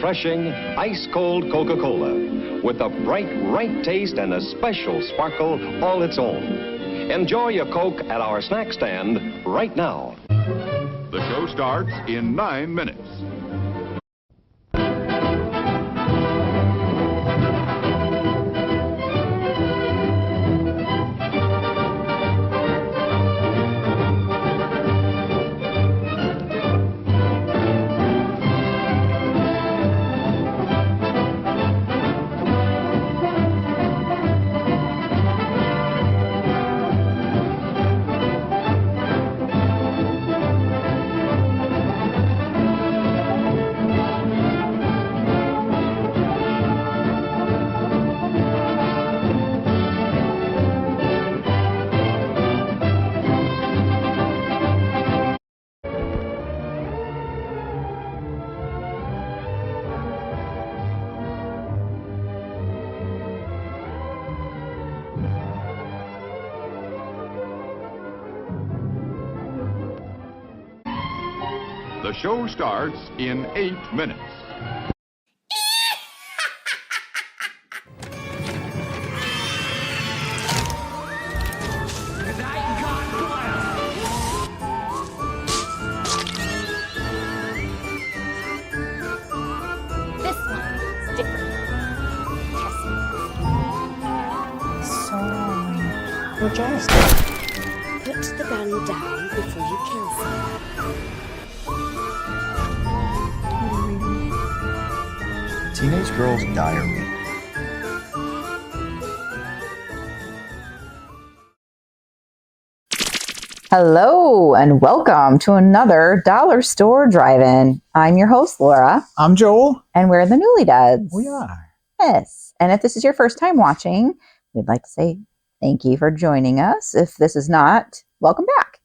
refreshing, ice-cold Coca-Cola with a bright, right taste and a special sparkle all its own. Enjoy your Coke at our snack stand right now. The show starts in 9 minutes. The show starts in 8 minutes. This one's different. So, we're just... Put the gun down before you kill someone. Teenage Girl's Diary. Hello and welcome to another Dollar Store Drive-In. I'm your host, Laura. I'm Joel. And we're the Newlydeads. We are. Yes. And if this is your first time watching, we'd like to say thank you for joining us. If this is not, welcome back.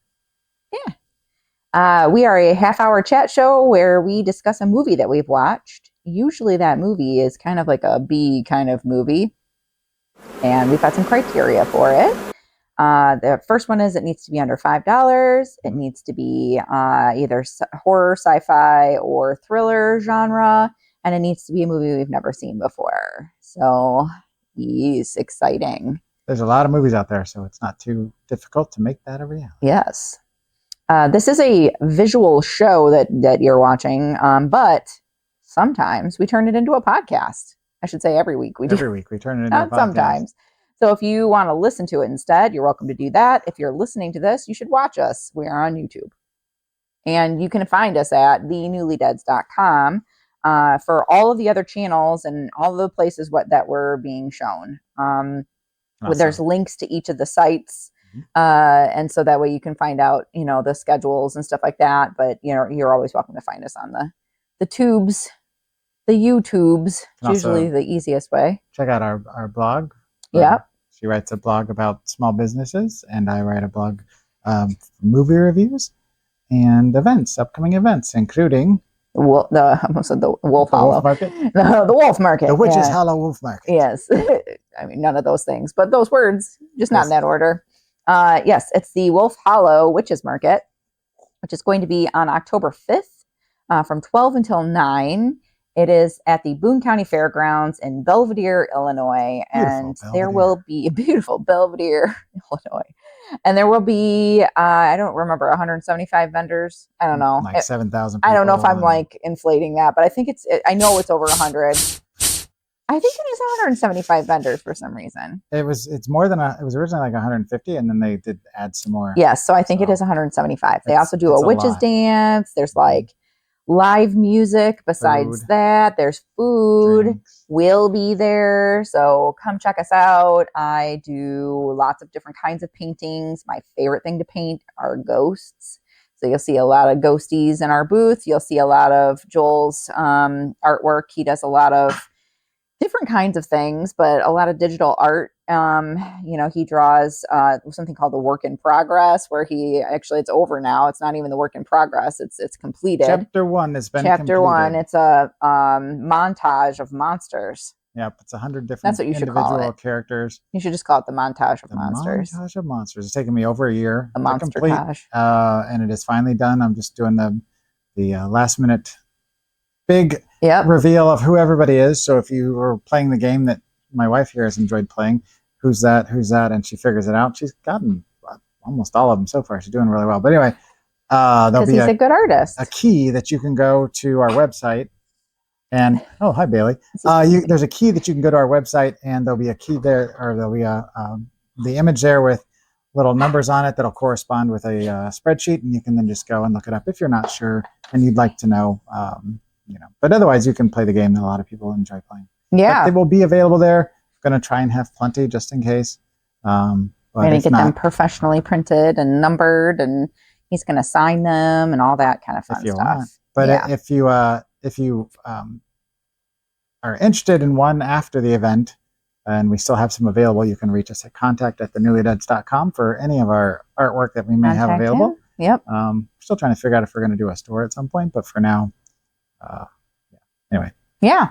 Yeah. We are a half-hour chat show where we discuss a movie that we've watched. Usually that movie is kind of like a B kind of movie. And we've got some criteria for it. The first one is it needs to be under $5. It needs to be either horror, sci-fi, or thriller genre. And it needs to be a movie we've never seen before. So, yes, exciting. There's a lot of movies out there, so it's not too difficult to make that a reality. Yes. This is a visual show that you're watching, but sometimes we turn it into a podcast. I should say every week we do. Every week we turn it into a Not podcast. sometimes. So if you want to listen to it instead, you're welcome to do that. If you're listening to this, you should watch us. We are on YouTube. And you can find us at thenewlydeads.com for all of the other channels and all the places that were being shown. Awesome. There's links to each of the sites. And so that way you can find out, the schedules and stuff like that. But, you're always welcome to find us on the tubes, the YouTubes. It's usually the easiest way. Check out our blog. Yep. She writes a blog about small businesses, and I write a blog for movie reviews and events, upcoming events, including I almost said the Wolf Hollow. Wolf Market. The Wolf Market. The Witch's Hollow Wolf Market. Yes. I mean, none of those things, but those words, just not in that order. Yes, it's the Wolf Hollow Witches Market, which is going to be on October 5th from 12 until 9. It is at the Boone County Fairgrounds in Belvedere, Illinois. And there will be a beautiful Belvedere, Illinois. And there will be, I don't remember, 175 vendors. I don't know. Like 7,000 people. I don't know if I'm inflating that, but I think I know it's over 100. I think it is 175 vendors for some reason. It's more than it was originally like 150, and then they did add some more. Yes, so I think it is 175. They also do a witches dance. There's like live music. Besides that, there's food. Drinks. We'll be there, so come check us out. I do lots of different kinds of paintings. My favorite thing to paint are ghosts. So you'll see a lot of ghosties in our booth. You'll see a lot of Joel's artwork. He does a lot of different kinds of things, but a lot of digital art. He draws something called the work in progress, where it's over now. It's not even the work in progress. It's completed. Chapter 1 has been Chapter completed. 1. It's a montage of monsters. Yep, it's 100 different That's what you should call individual it. characters. You should just call it the montage of monsters. Montage of monsters. It's taken me over a year The to complete, monstertage. and it is finally done. I'm just doing the last minute big reveal of who everybody is. So if you were playing the game that my wife here has enjoyed playing, who's that, and she figures it out. She's gotten almost all of them so far. She's doing really well. But anyway, there'll be a good artist. A key that you can go to our website. And oh, hi Bailey. There's a key that you can go to our website, and there'll be a key there, or there'll be the image there with little numbers on it that'll correspond with a spreadsheet, and you can then just go and look it up if you're not sure and you'd like to know. But otherwise, you can play the game that a lot of people enjoy playing. Yeah, but they will be available there. Going to try and have plenty just in case. We're going to get them professionally printed and numbered, and he's going to sign them and all that kind of fun stuff. Want. But if you are interested in one after the event, and we still have some available, you can reach us at contact@thenewlydeads.com for any of our artwork that we may have available. Yep. Still trying to figure out if we're going to do a store at some point, but for now, anyway. Yeah.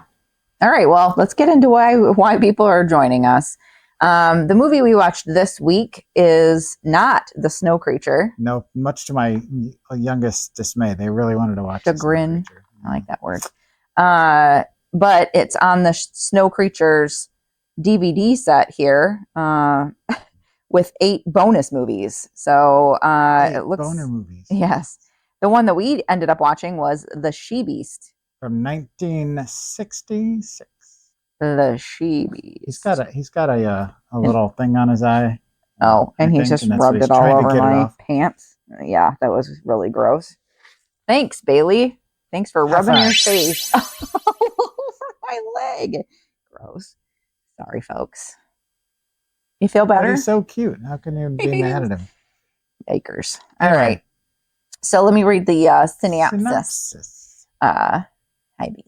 All right. Well, let's get into why people are joining us. The movie we watched this week is not The Snow Creature. No, much to my youngest dismay. They really wanted to watch Chagrin. I like that word. But it's on the Snow Creatures DVD set here with 8 bonus movies. So it looks boner movies. Yes. The one that we ended up watching was The She-Beast from 1966. The She-Beast. He's got a little thing on his eye. Oh, and he just rubbed it all over my pants. Yeah, that was really gross. Thanks, Bailey. Thanks for rubbing your face all over my leg. Gross. Sorry, folks. You feel better? He's so cute. How can you be mad at him? Acres. All right. So let me read the synopsis. Hi, Bailey.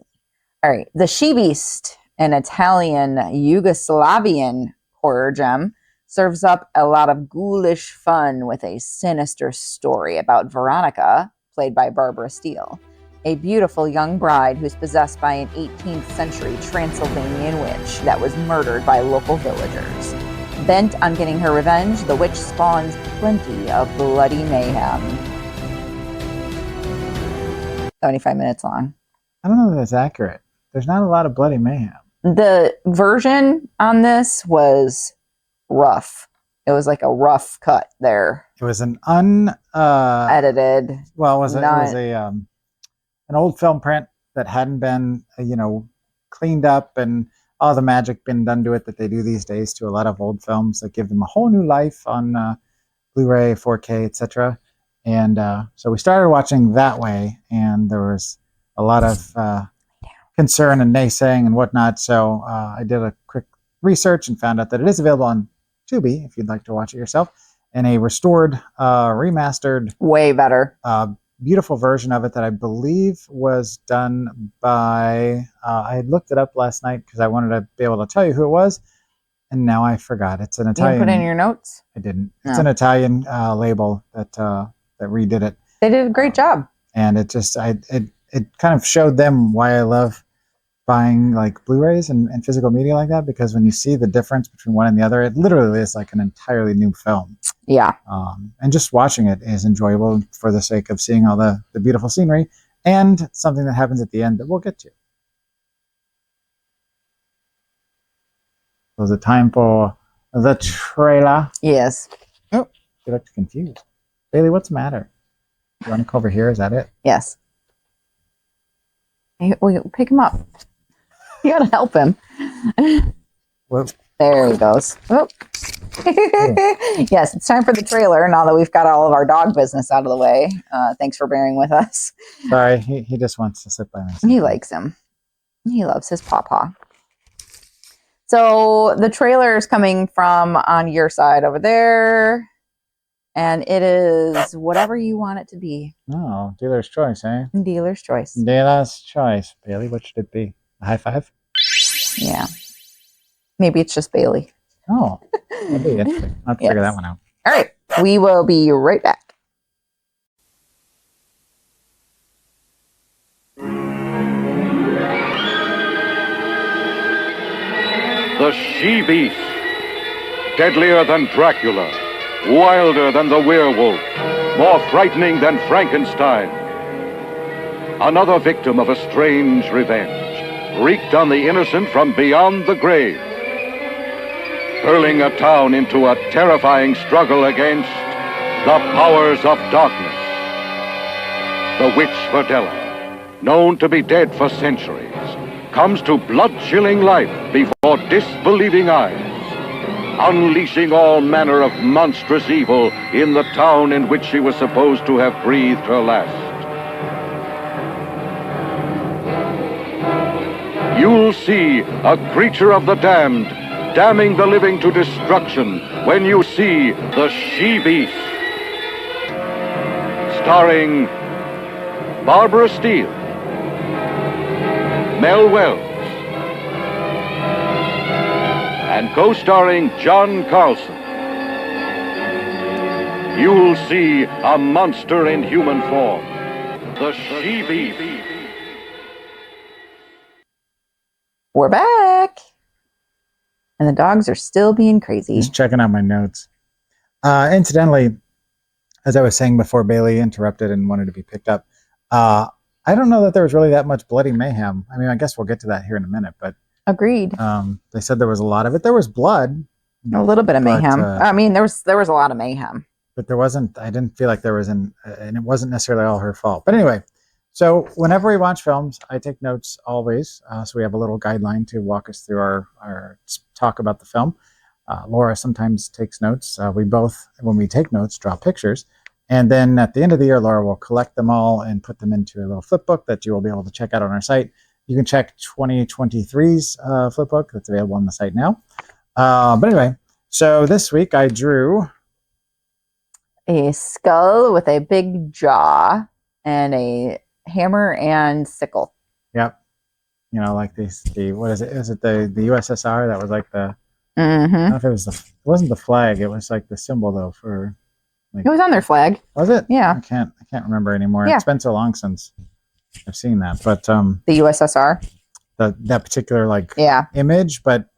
All right. The She-Beast, an Italian Yugoslavian horror gem, serves up a lot of ghoulish fun with a sinister story about Veronica, played by Barbara Steele, a beautiful young bride who's possessed by an 18th century Transylvanian witch that was murdered by local villagers. Bent on getting her revenge, the witch spawns plenty of bloody mayhem. 75 minutes long. I don't know if that's accurate. There's not a lot of bloody mayhem. The version on this was rough. It was like a rough cut there. It was an edited. Well, it was an old film print that hadn't been cleaned up, and all the magic been done to it that they do these days to a lot of old films that give them a whole new life on Blu-ray, 4K, etc. And so we started watching that way, and there was a lot of concern and naysaying and whatnot. So I did a quick research and found out that it is available on Tubi if you'd like to watch it yourself, and a restored, remastered, way better, beautiful version of it that I believe was done by. I had looked it up last night because I wanted to be able to tell you who it was, and now I forgot. It's an Italian. You put it in your notes? I didn't. No. It's an Italian label that redid it. They did a great job, and it just it kind of showed them why I love buying like Blu-rays and physical media like that, because when you see the difference between one and the other, it literally is like an entirely new film. Yeah. And just watching it is enjoyable for the sake of seeing all the beautiful scenery and something that happens at the end that we'll get to. Was it time for the trailer? Yes. Oh, you looked confused. Bailey, what's the matter? You want to come over here? Is that it? Yes. Hey, pick him up. You gotta help him. Whoop. There he goes. Oh. Yes, it's time for the trailer now that we've got all of our dog business out of the way. Thanks for bearing with us. Sorry, he just wants to sit by me. He likes him. He loves his pawpaw. So the trailer is coming from on your side over there, and it is whatever you want it to be. Oh, dealer's choice, eh? Dealer's choice. Dealer's choice. Bailey, what should it be? A high five? Yeah. Maybe it's just Bailey. Oh, that'd be interesting. I'll have to figure that one out. All right. We will be right back. The She-Beast. Deadlier than Dracula. Wilder than the werewolf. More frightening than Frankenstein. Another victim of a strange revenge, wreaked on the innocent from beyond the grave, hurling a town into a terrifying struggle against the powers of darkness. The witch Verdella, known to be dead for centuries, comes to blood-chilling life before disbelieving eyes, unleashing all manner of monstrous evil in the town in which she was supposed to have breathed her last. You'll see a creature of the damned damning the living to destruction when you see The She-Beast. Starring Barbara Steele, Mel Wells, and co-starring John Carlson. You'll see a monster in human form, The She-Beast. We're back. And the dogs are still being crazy. Just checking out my notes. Incidentally, as I was saying before Bailey interrupted and wanted to be picked up, I don't know that there was really that much bloody mayhem. I mean, I guess we'll get to that here in a minute, but agreed. They said there was a lot of it. There was blood. A little bit of mayhem. I mean, there was a lot of mayhem. But there wasn't, I didn't feel like there was and it wasn't necessarily all her fault. But anyway, so whenever we watch films, I take notes always. So we have a little guideline to walk us through our talk about the film. Laura sometimes takes notes. We both, when we take notes, draw pictures. And then at the end of the year, Laura will collect them all and put them into a little flip book that you will be able to check out on our site. You can check 2023's flip book that's available on the site now. But anyway, so this week I drew a skull with a big jaw and a hammer and sickle. Yep. You know, like what is it? Is it the USSR? That was like the, Mm-hmm. I don't know if it wasn't the flag. It was like the symbol though for. Like, it was on their flag. Was it? Yeah. I can't remember anymore. Yeah. It's been so long since I've seen that. But the USSR. That particular image, but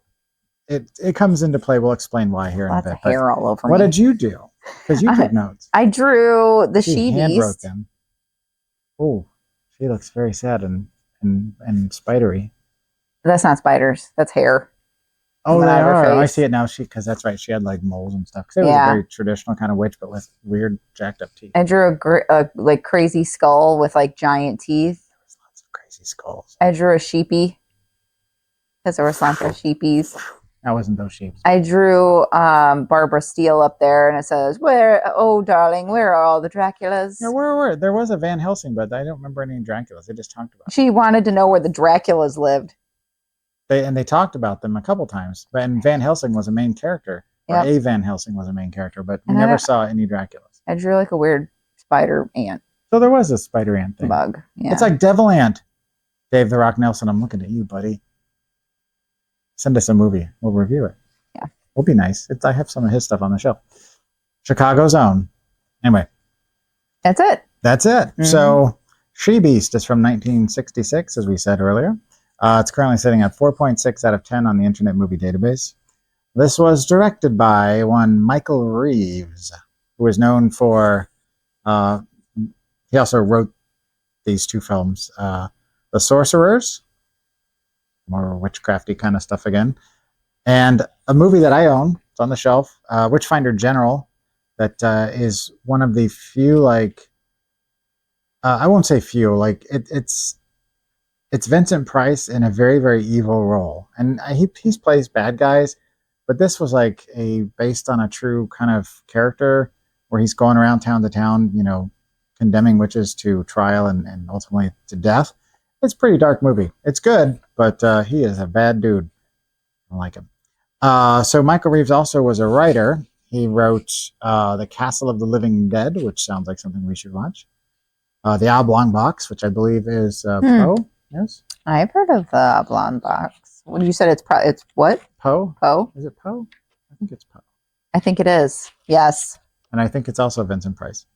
it comes into play. We'll explain why here in a bit. Lots of hair all over what me. did you do? Because you took notes. I drew the She-Beast. Oh, she looks very sad and spidery. That's not spiders. That's hair. Oh, they are. I see it now. Because that's right. She had like moles and stuff. Because it was a very traditional kind of witch, but with weird jacked up teeth. I drew a like crazy skull with like giant teeth. There's lots of crazy skulls. I drew a sheepy because there were lots of sheepies. That wasn't those sheep. I drew Barbara Steele up there, and it says, "Oh, darling, where are all the Draculas?" Yeah, where? There was a Van Helsing, but I don't remember any Draculas. They just talked about. She wanted to know where the Draculas lived. They talked about them a couple times, and Van Helsing was a main character. Or a Van Helsing was a main character, but we never saw any Draculas. I drew like a weird spider ant. So there was a spider ant thing. Bug. Yeah. It's like Devil Ant. Dave the Rock Nelson, I'm looking at you, buddy. Send us a movie. We'll review it. Yeah. We'll be nice. I have some of his stuff on the show. Chicago's own. Anyway. That's it. That's it. Mm-hmm. So She-Beast is from 1966, as we said earlier. It's currently sitting at 4.6 out of 10 on the Internet Movie Database. This was directed by one Michael Reeves, who is known for, he also wrote these two films, The Sorcerers, more witchcrafty kind of stuff again, and a movie that I own, it's on the shelf, Witchfinder General, that is one of the few, I won't say few, it's Vincent Price in a very, very evil role. And he's plays bad guys, but this was based on a true kind of character where he's going around town to town, condemning witches to trial and ultimately to death. It's a pretty dark movie. It's good, but he is a bad dude. I don't like him. So Michael Reeves also was a writer. He wrote The Castle of the Living Dead, which sounds like something we should watch. The Oblong Box, which I believe is Poe. Yes, I've heard of the Oblong Box. When you said it's what? Poe. Poe. Is it Poe? I think it's Poe. I think it is. Yes. And I think it's also Vincent Price.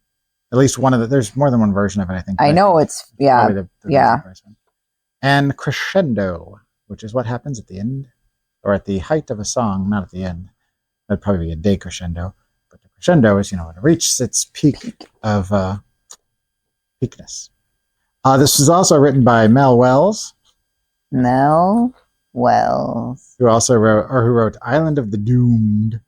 At least one of there's more than one version of it, I think. I know it's the Vincent Price one. And Crescendo, which is what happens at the end or at the height of a song, not at the end. That'd probably be a decrescendo. But the crescendo is, when it reaches its peak of peakness. This was also written by Mel Wells. Mel Wells. Who wrote Island of the Doomed.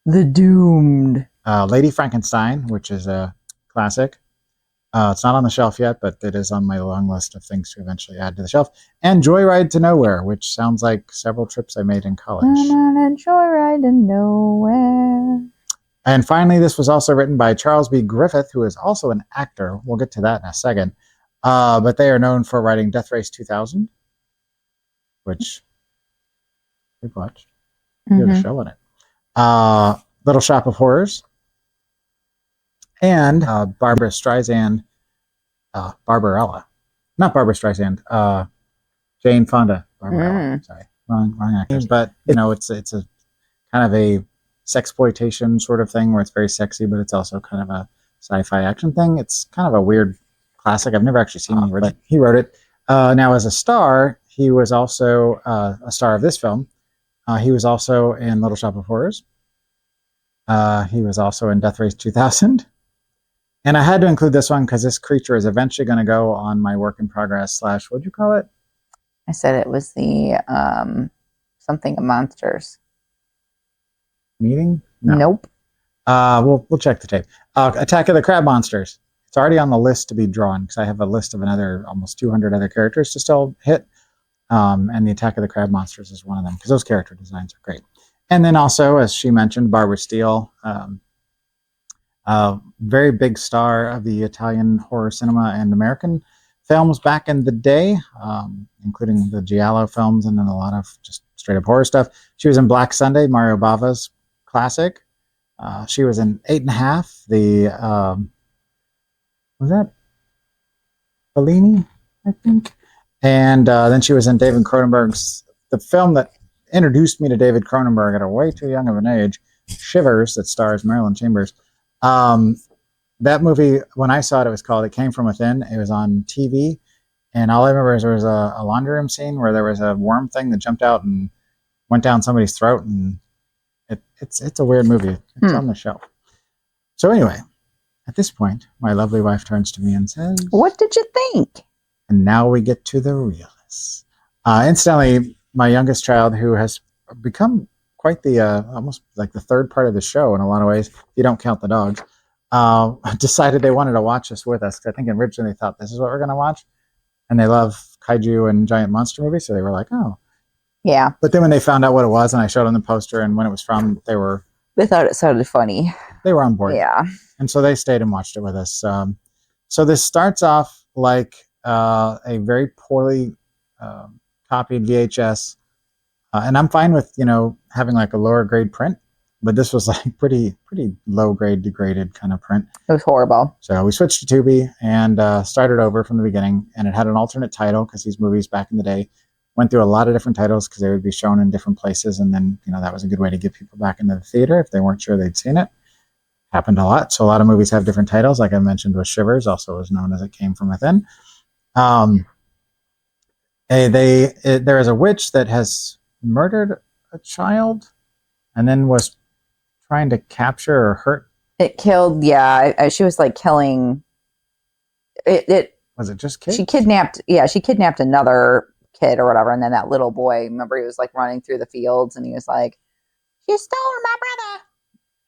The Doomed. Lady Frankenstein, which is a classic. It's not on the shelf yet, but it is on my long list of things to eventually add to the shelf. And Joyride to Nowhere, which sounds like several trips I made in college. I'm on a joyride to nowhere. And finally, this was also written by Charles B. Griffith, who is also an actor. We'll get to that in a second. But they are known for writing Death Race 2000, which we've watched. There's a show on it. Little Shop of Horrors. And Barbara Streisand, Barbarella. Not Barbara Streisand, Jane Fonda. Barbarella. Sorry, wrong actress. But, you know, it's a kind of a sexploitation sort of thing where it's very sexy, but it's also kind of a sci-fi action thing. It's kind of a weird classic. I've never actually seen him, but he wrote it. Now, as a star, he was also a star of this film. He was also in Little Shop of Horrors. He was also in Death Race 2000. And I had to include this one because this creature is eventually going to go on my work in progress / what'd you call it? I said it was the something of monsters. Meeting? No. Nope. We'll check the tape. Attack of the Crab Monsters. It's already on the list to be drawn because I have a list of another almost 200 other characters to still hit. And the Attack of the Crab Monsters is one of them because those character designs are great. And then also, as she mentioned, Barbara Steele, very big star of the Italian horror cinema and American films back in the day, including the Giallo films and then a lot of just straight up horror stuff. She was in Black Sunday, Mario Bava's classic. She was in 8½, was that Fellini, I think? And then she was in David Cronenberg's, the film that introduced me to David Cronenberg at a way too young of an age, Shivers, that stars Marilyn Chambers. That movie, when I saw it, it was called It Came From Within. It was on TV. And all I remember is there was a laundry room scene where there was a worm thing that jumped out and went down somebody's throat. And it's a weird movie. It's on the shelf. So anyway, at this point, my lovely wife turns to me and says, "What did you think?" And now we get to the realness. Incidentally, my youngest child, who has become quite the almost like the third part of the show in a lot of ways, if you don't count the dogs, decided they wanted to watch this with us. I think originally they thought this is what we're going to watch, and they love kaiju and giant monster movies, so they were like, "Oh, yeah." But then when they found out what it was, and I showed them the poster and when it was from, they thought it sounded funny. They were on board, yeah. And so they stayed and watched it with us. So this starts off like a very poorly copied VHS. And I'm fine with, having like a lower grade print, but this was like pretty low grade, degraded kind of print. It was horrible. So we switched to Tubi and started over from the beginning, and it had an alternate title because these movies back in the day went through a lot of different titles because they would be shown in different places. And then, that was a good way to get people back into the theater if they weren't sure they'd seen it. Happened a lot. So a lot of movies have different titles. Like I mentioned with Shivers, also was known as It Came From Within. There is a witch that has murdered a child and then was trying to capture or hurt. It killed, she was like killing it. Was it just kids? She kidnapped another kid or whatever, and then that little boy, remember, he was like running through the fields and he was like, "You stole my brother."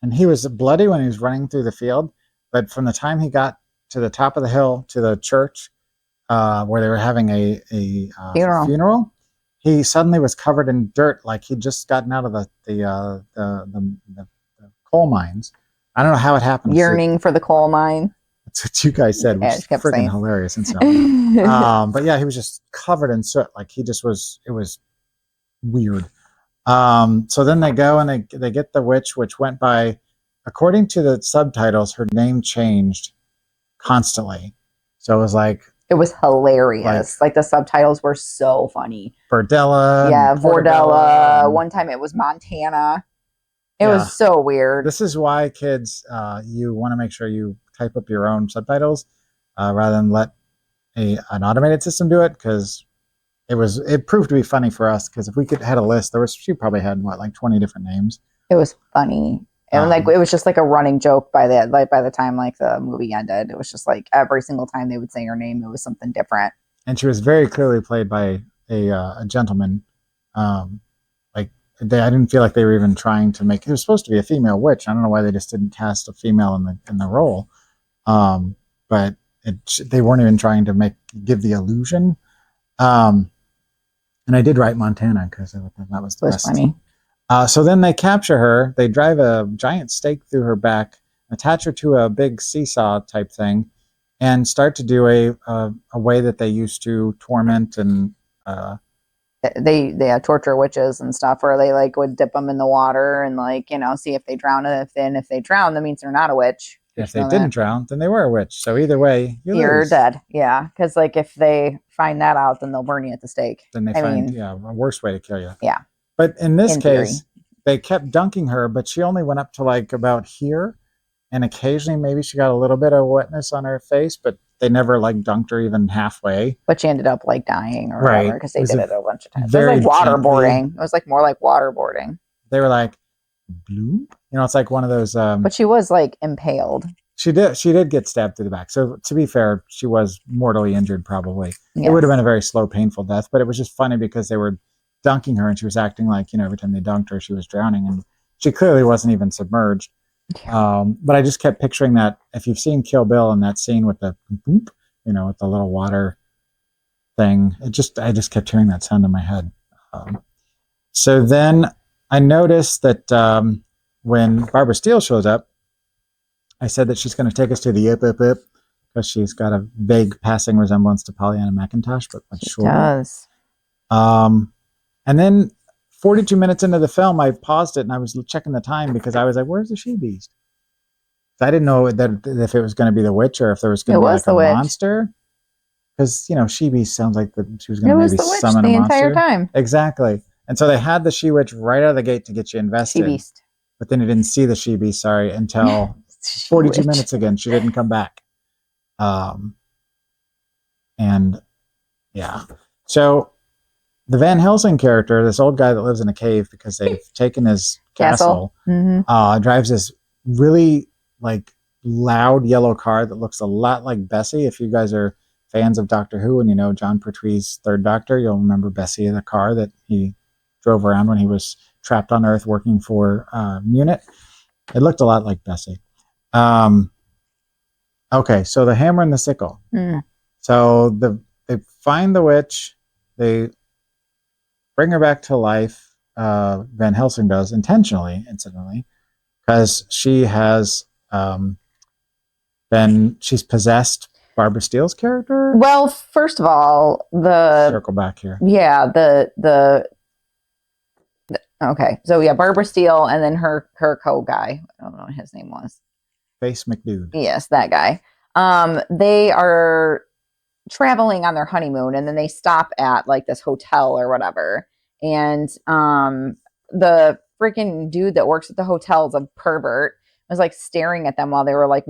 And he was bloody when he was running through the field, but from the time he got to the top of the hill to the church where they were having a funeral, he suddenly was covered in dirt, like he'd just gotten out of the coal mines. I don't know how it happened. Yearning for the coal mine. That's what you guys said, which is freaking hilarious. But yeah, he was just covered in soot. Like it was weird. So then they go and they get the witch, which went by, according to the subtitles, her name changed constantly. So it was hilarious. Like the subtitles were so funny. Bordella. Yeah, Vordella. One time it was Montana. It was so weird. This is why, kids, you want to make sure you type up your own subtitles rather than let an automated system do it, because it proved to be funny for us, because if we had a list, she probably had 20 different names. It was funny. And like it was just like a running joke by the time like the movie ended. It was just like every single time they would say her name, it was something different. And she was very clearly played by a gentleman. Like I didn't feel like they were even trying to make. It was supposed to be a female witch. I don't know why they just didn't cast a female in the role. But they weren't even trying to give the illusion. And I did write Montana because that was the best. Funny. So then they capture her. They drive a giant stake through her back, attach her to a big seesaw type thing, and start to do a way that they used to torment and they torture witches and stuff, where they like would dip them in the water and like see if they drown. If they drown, that means they're not a witch. If they didn't drown, then they were a witch. So either way, you're dead. Yeah, because like if they find that out, then they'll burn you at the stake. Then they find a worse way to kill you. Yeah. But in this case, they kept dunking her, but she only went up to like about here, and occasionally maybe she got a little bit of wetness on her face, but they never like dunked her even halfway. But she ended up like dying or whatever because they did it a bunch of times. It was like waterboarding. It was like more like waterboarding. They were like, bloop. It's like one of those. But she was like impaled. She did get stabbed through the back. So to be fair, she was mortally injured probably. Yes. It would have been a very slow, painful death, but it was just funny because they were dunking her and she was acting like, every time they dunked her, she was drowning, and she clearly wasn't even submerged. But I just kept picturing that. If you've seen Kill Bill and that scene with the boop, with the little water thing, I just kept hearing that sound in my head. So then I noticed that when Barbara Steele shows up, I said that she's going to take us to the Yip Yip Yip because she's got a vague passing resemblance to Pollyanna McIntosh, but much shorter. She does. And then 42 minutes into the film, I paused it and I was checking the time because I was like, where's the she-beast? I didn't know that if it was going to be the witch or if there was going to be like a monster. Because, she-beast sounds like she was going to maybe summon a monster. The entire time. Exactly. And so they had the she-witch right out of the gate to get you invested. She-beast. But then you didn't see the she-beast, until 42 minutes again. She didn't come back. And yeah. So the Van Helsing character, this old guy that lives in a cave because they've taken his castle, drives this really like loud yellow car that looks a lot like Bessie. If you guys are fans of Doctor Who and John Pertwee's Third Doctor, you'll remember Bessie, the car that he drove around when he was trapped on Earth working for Munit. It looked a lot like Bessie. Okay, so the hammer and the sickle. So they find the witch, they bring her back to life. Van Helsing does intentionally, incidentally, because she has she's possessed Barbara Steele's character. Well, first of all, circle back here. Yeah, okay, so yeah, Barbara Steele and then her co-guy. I don't know what his name was. Face McDude. Yes, that guy. They are traveling on their honeymoon, and then they stop at like this hotel or whatever. And the freaking dude that works at the hotel is a pervert. Was like staring at them while they were like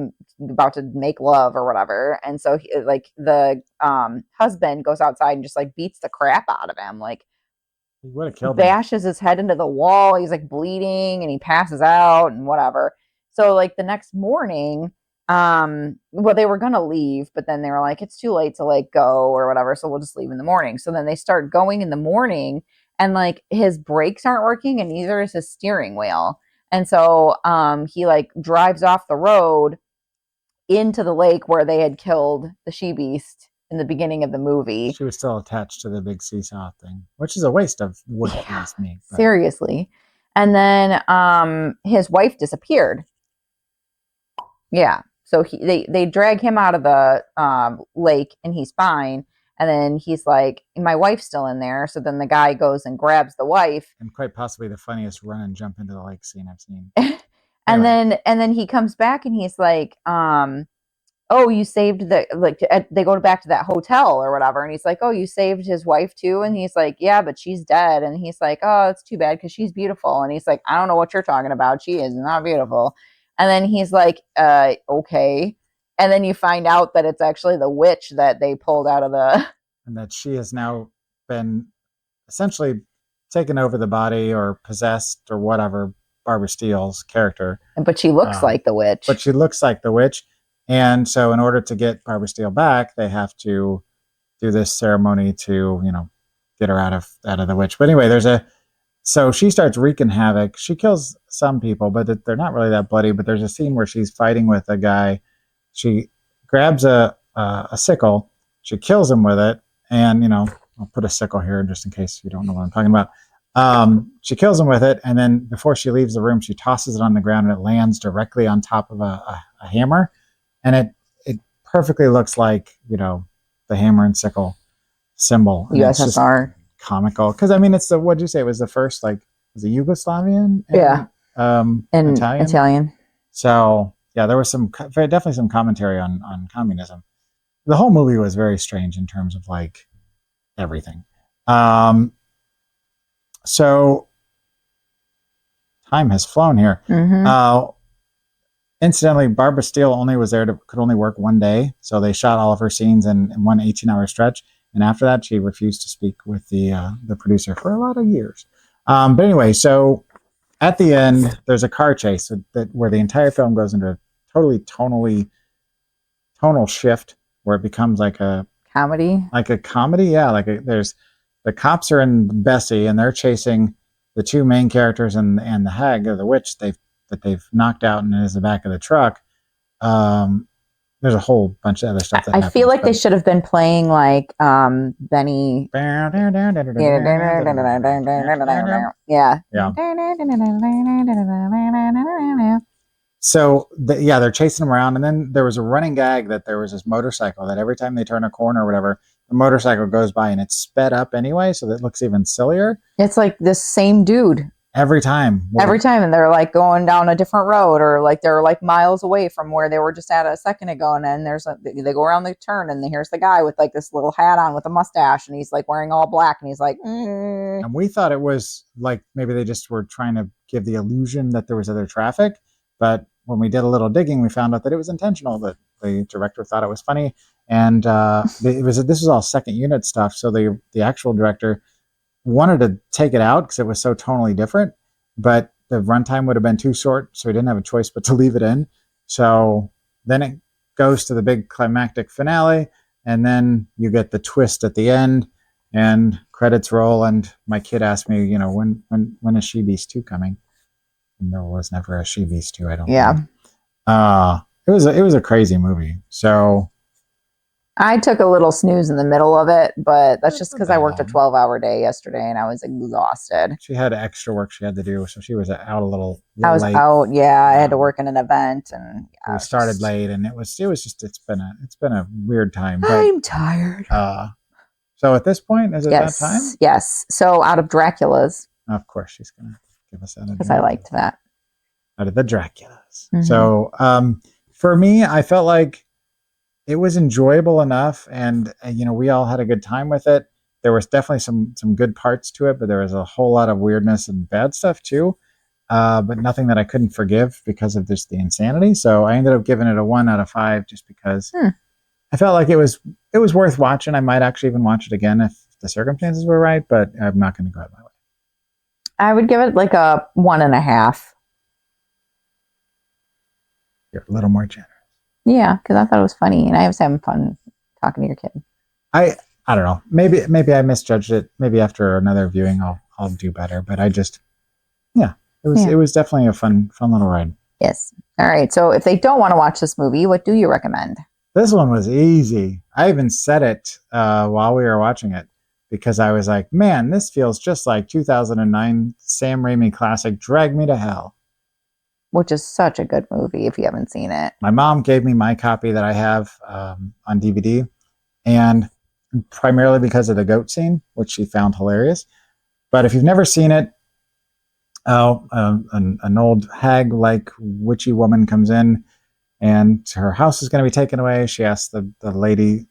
about to make love or whatever. And so the husband goes outside and just like beats the crap out of him. Like he would have killed him. Bashes his head into the wall. He's like bleeding and he passes out and whatever. So like the next morning, well, they were going to leave, but then they were like, it's too late to like go or whatever. So we'll just leave in the morning. So then they start going in the morning and like his brakes aren't working and neither is his steering wheel. And so he like drives off the road into the lake where they had killed the she-beast in the beginning of the movie. She was still attached to the big seesaw thing, which is a waste of wood. Yeah, seriously. And then his wife disappeared. Yeah. So they drag him out of the lake and he's fine. And then he's like, my wife's still in there. So then the guy goes and grabs the wife. And quite possibly the funniest run and jump into the lake scene I've seen. and then he comes back and he's like, oh, you saved they go back to that hotel or whatever. And he's like, oh, you saved his wife too? And he's like, yeah, but she's dead. And he's like, oh, it's too bad because she's beautiful. And he's like, I don't know what you're talking about. She is not beautiful. And then he's like, okay. And then you find out that it's actually the witch that they pulled out of the... And that she has now been essentially taken over the body or possessed or whatever Barbara Steele's character. But she looks like the witch. But she looks like the witch. And so in order to get Barbara Steele back, they have to do this ceremony to, get her out of the witch. But anyway, so she starts wreaking havoc. She kills some people, but they're not really that bloody. But there's a scene where she's fighting with a guy. She grabs a sickle. She kills him with it. And, I'll put a sickle here just in case you don't know what I'm talking about. She kills him with it. And then before she leaves the room, she tosses it on the ground and it lands directly on top of a hammer. And it perfectly looks like, the hammer and sickle symbol. And USSR. Comical. Because, it's what'd you say? It was the first, was it Yugoslavian? And Italian. So, yeah, there was definitely some commentary on communism. The whole movie was very strange in terms of, everything. So, time has flown here. Mm-hmm. Incidentally, Barbara Steele could only work one day, so they shot all of her scenes in one 18-hour stretch, and after that, she refused to speak with the producer for a lot of years. But anyway, so at the end, there's a car chase where the entire film goes into a totally tonal shift, where it becomes like a comedy. Like a comedy, yeah. There's the cops are in Bessie, and they're chasing the two main characters and the hag or the witch that they've knocked out and is the back of the truck. There's a whole bunch of other stuff that I feel like they should have been playing Benny. Yeah. So they're chasing them around, and then there was a running gag that there was this motorcycle that every time they turn a corner or whatever, the motorcycle goes by and it's sped up anyway, so that it looks even sillier. It's like this same dude. Every time. And they're going down a different road, or they're miles away from where they were just at a second ago. And then they go around the turn, and here's the guy with this little hat on with a mustache, and he's wearing all black, and he's And we thought it was maybe they just were trying to give the illusion that there was other traffic. But when we did a little digging, we found out that it was intentional, that the director thought it was funny. And this was all second unit stuff. So the actual director wanted to take it out because it was so tonally different, but the runtime would have been too short, so he didn't have a choice but to leave it in. So then it goes to the big climactic finale, and then you get the twist at the end, and credits roll. And my kid asked me, when is She Beast 2 coming? And there was never a She Beast 2, I don't think. It was a crazy movie. So I took a little snooze in the middle of it, but that's just because I worked a 12-hour day yesterday and I was exhausted. She had extra work she had to do, so she was out a little I was late. out, yeah. I had to work in an event, and we started late, and it's been a weird time. I'm tired. So at this point, is it that time? Yes. So out of Dracula's. Of course, she's gonna give us that because I liked that. Out of the Draculas. Mm-hmm. So for me, I felt like it was enjoyable enough, and we all had a good time with it. There was definitely some good parts to it, but there was a whole lot of weirdness and bad stuff too. But nothing that I couldn't forgive because of just the insanity. So I ended up giving it a 1 out of 5 just because I felt like it was worth watching. I might actually even watch it again if the circumstances were right, but I'm not going to go out my way. I would give it a 1.5. You're a little more generous. Yeah, because I thought it was funny, and I was having fun talking to your kid. I don't know. Maybe I misjudged it. Maybe after another viewing, I'll do better. But it was definitely a fun little ride. Yes. All right. So if they don't want to watch this movie, what do you recommend? This one was easy. I even said it while we were watching it because I was like, man, this feels just like 2009 Sam Raimi classic Drag Me to Hell. Which is such a good movie if you haven't seen it. My mom gave me my copy that I have on DVD, and primarily because of the goat scene, which she found hilarious. But if you've never seen it, an old hag-like witchy woman comes in, and her house is going to be taken away. She asks the lady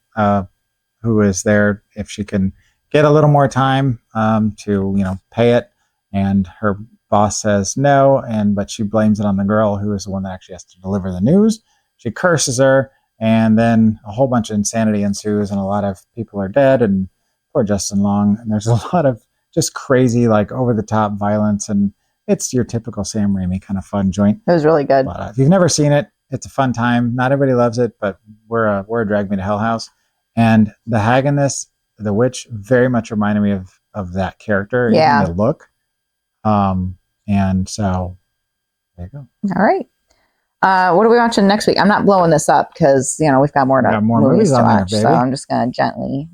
who is there if she can get a little more time to pay it, and her boss says no, but she blames it on the girl who is the one that actually has to deliver the news. She curses her, and then a whole bunch of insanity ensues, and a lot of people are dead, and poor Justin Long. And there's a lot of just crazy, over-the-top violence, and it's your typical Sam Raimi kind of fun joint. It was really good. But if you've never seen it, it's a fun time. Not everybody loves it, but we're a Drag Me to Hell house. And the hag in this, the witch, very much reminded me of that character. Yeah. Even the look. And so there you go. All right. What are we watching next week? I'm not blowing this up because, we've got more movies to watch. So I'm just going to gently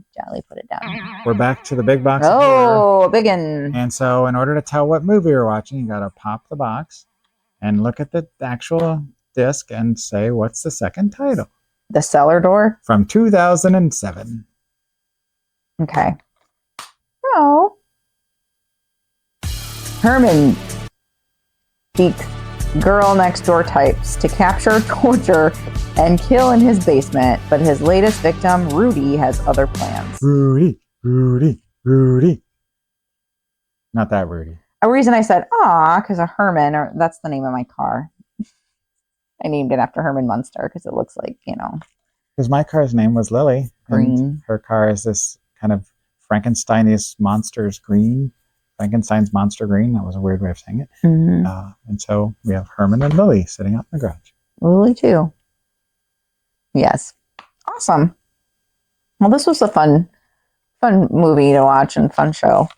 put it down. We're back to the big box. Oh, big one. And so in order to tell what movie you're watching, you got to pop the box and look at the actual disc and say, what's the second title? The Cellar Door? From 2007. Okay. Oh. Herman seeks girl next door types to capture, torture, and kill in his basement, but his latest victim, Rudy, has other plans. Rudy. Not that Rudy. A reason I said, because a Herman, or that's the name of my car. I named it after Herman Munster because it looks like, Because my car's name was Lily. Green. And her car is this kind of Frankensteinish monsters green. Frankenstein's monster green. That was a weird way of saying it. Mm-hmm. And so we have Herman and Lily sitting out in the garage. Lily too. Yes. Awesome. Well, this was a fun movie to watch and fun show.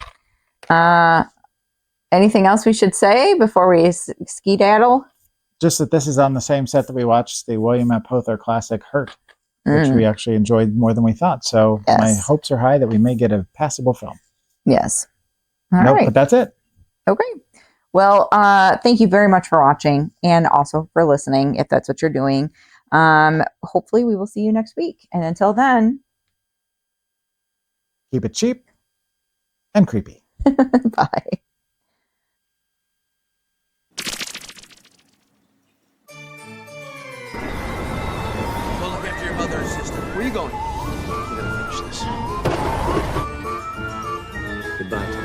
Anything else we should say before we skedaddle? Just that this is on the same set that we watched the William F. Pother classic Hurt, which we actually enjoyed more than we thought. So my hopes are high that we may get a passable film. Yes. All right. But that's it. Okay. Well, thank you very much for watching and also for listening, if that's what you're doing. Hopefully we will see you next week. And until then, keep it cheap and creepy. Bye. Go look after your mother and sister. Where are you going? We gotta finish this. Goodbye, Tom.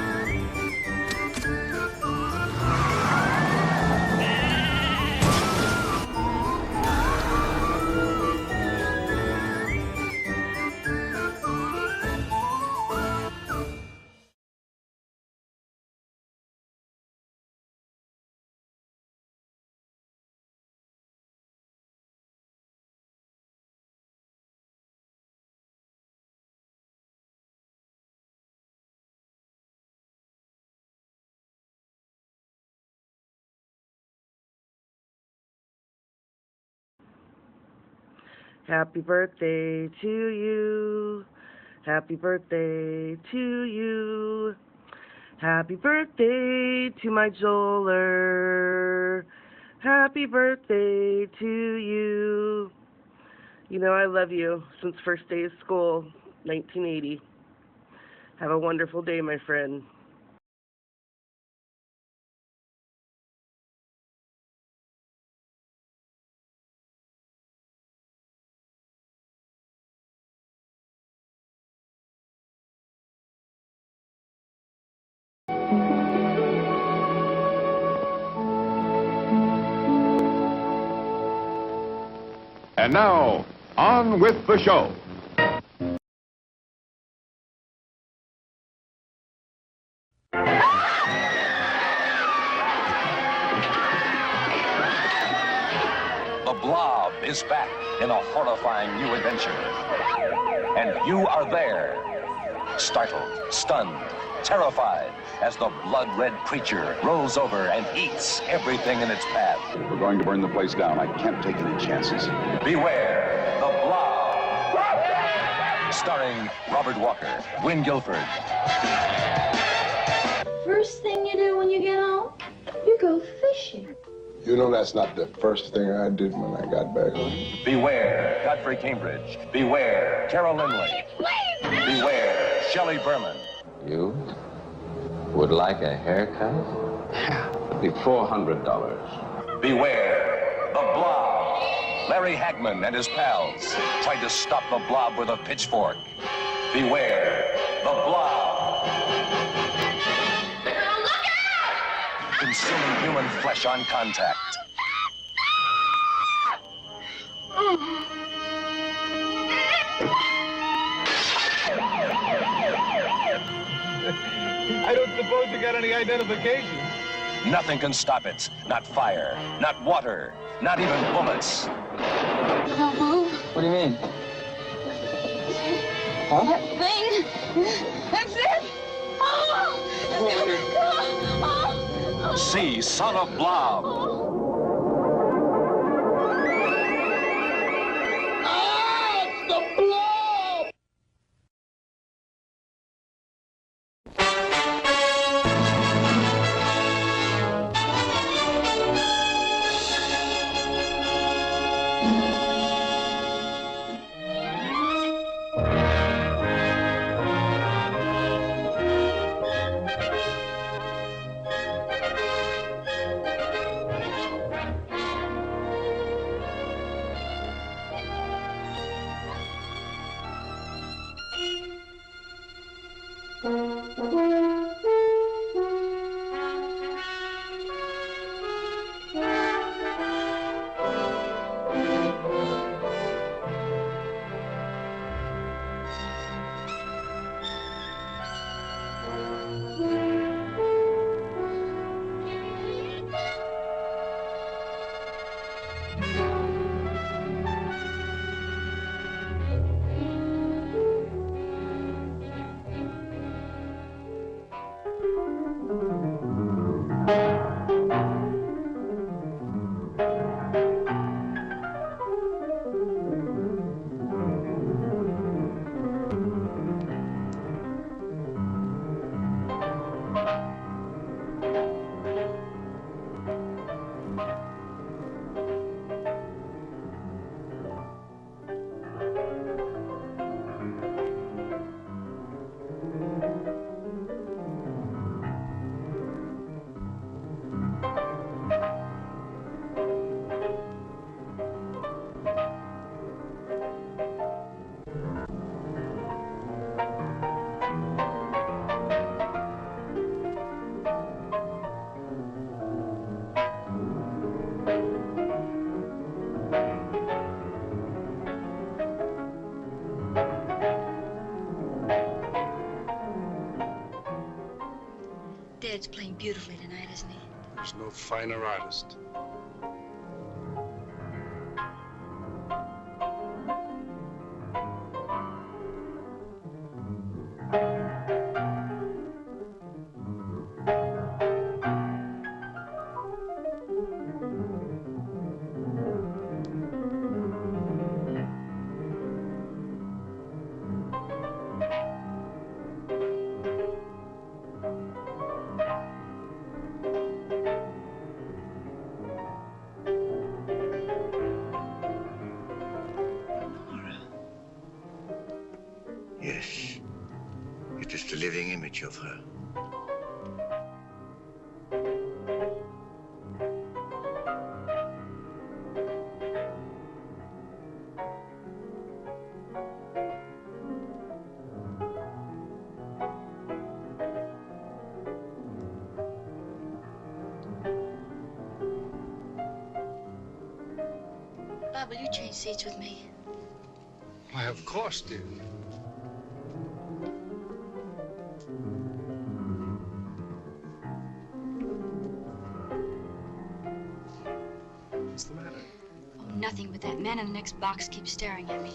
Happy birthday to you. Happy birthday to you. Happy birthday to my Joeler. Happy birthday to you. You know I love you since first day of school, 1980. Have a wonderful day, my friend. And now, on with the show. The Blob is back in a horrifying new adventure. And you are there, startled, stunned, terrified, as the blood-red creature rolls over and eats everything in its path. We're going to burn the place down. I can't take any chances. Beware, the Blob. Starring Robert Walker, Gwynn Guilford. First thing you do when you get home, you go fishing. You know that's not the first thing I did when I got back home. Beware, Godfrey Cambridge. Beware, Carol Lindley. Beware, Shelley Berman. You would like a haircut? It'd be $400. Beware, the Blob. Larry Hagman and his pals tried to stop the Blob with a pitchfork. Beware, the Blob. Look out! Consuming human flesh on contact. I don't suppose you got any identification. Nothing can stop it. Not fire, not water, not even bullets. Don't move. What do you mean? Huh? That thing. That's it. Oh! Oh! See Son of Blob. Dad's playing beautifully tonight, isn't he? There's no finer artist. Yes. It is the living image of her. Bob, will you change seats with me? Why, of course, dear. What's the matter? Oh, nothing, but that man in the next box keeps staring at me.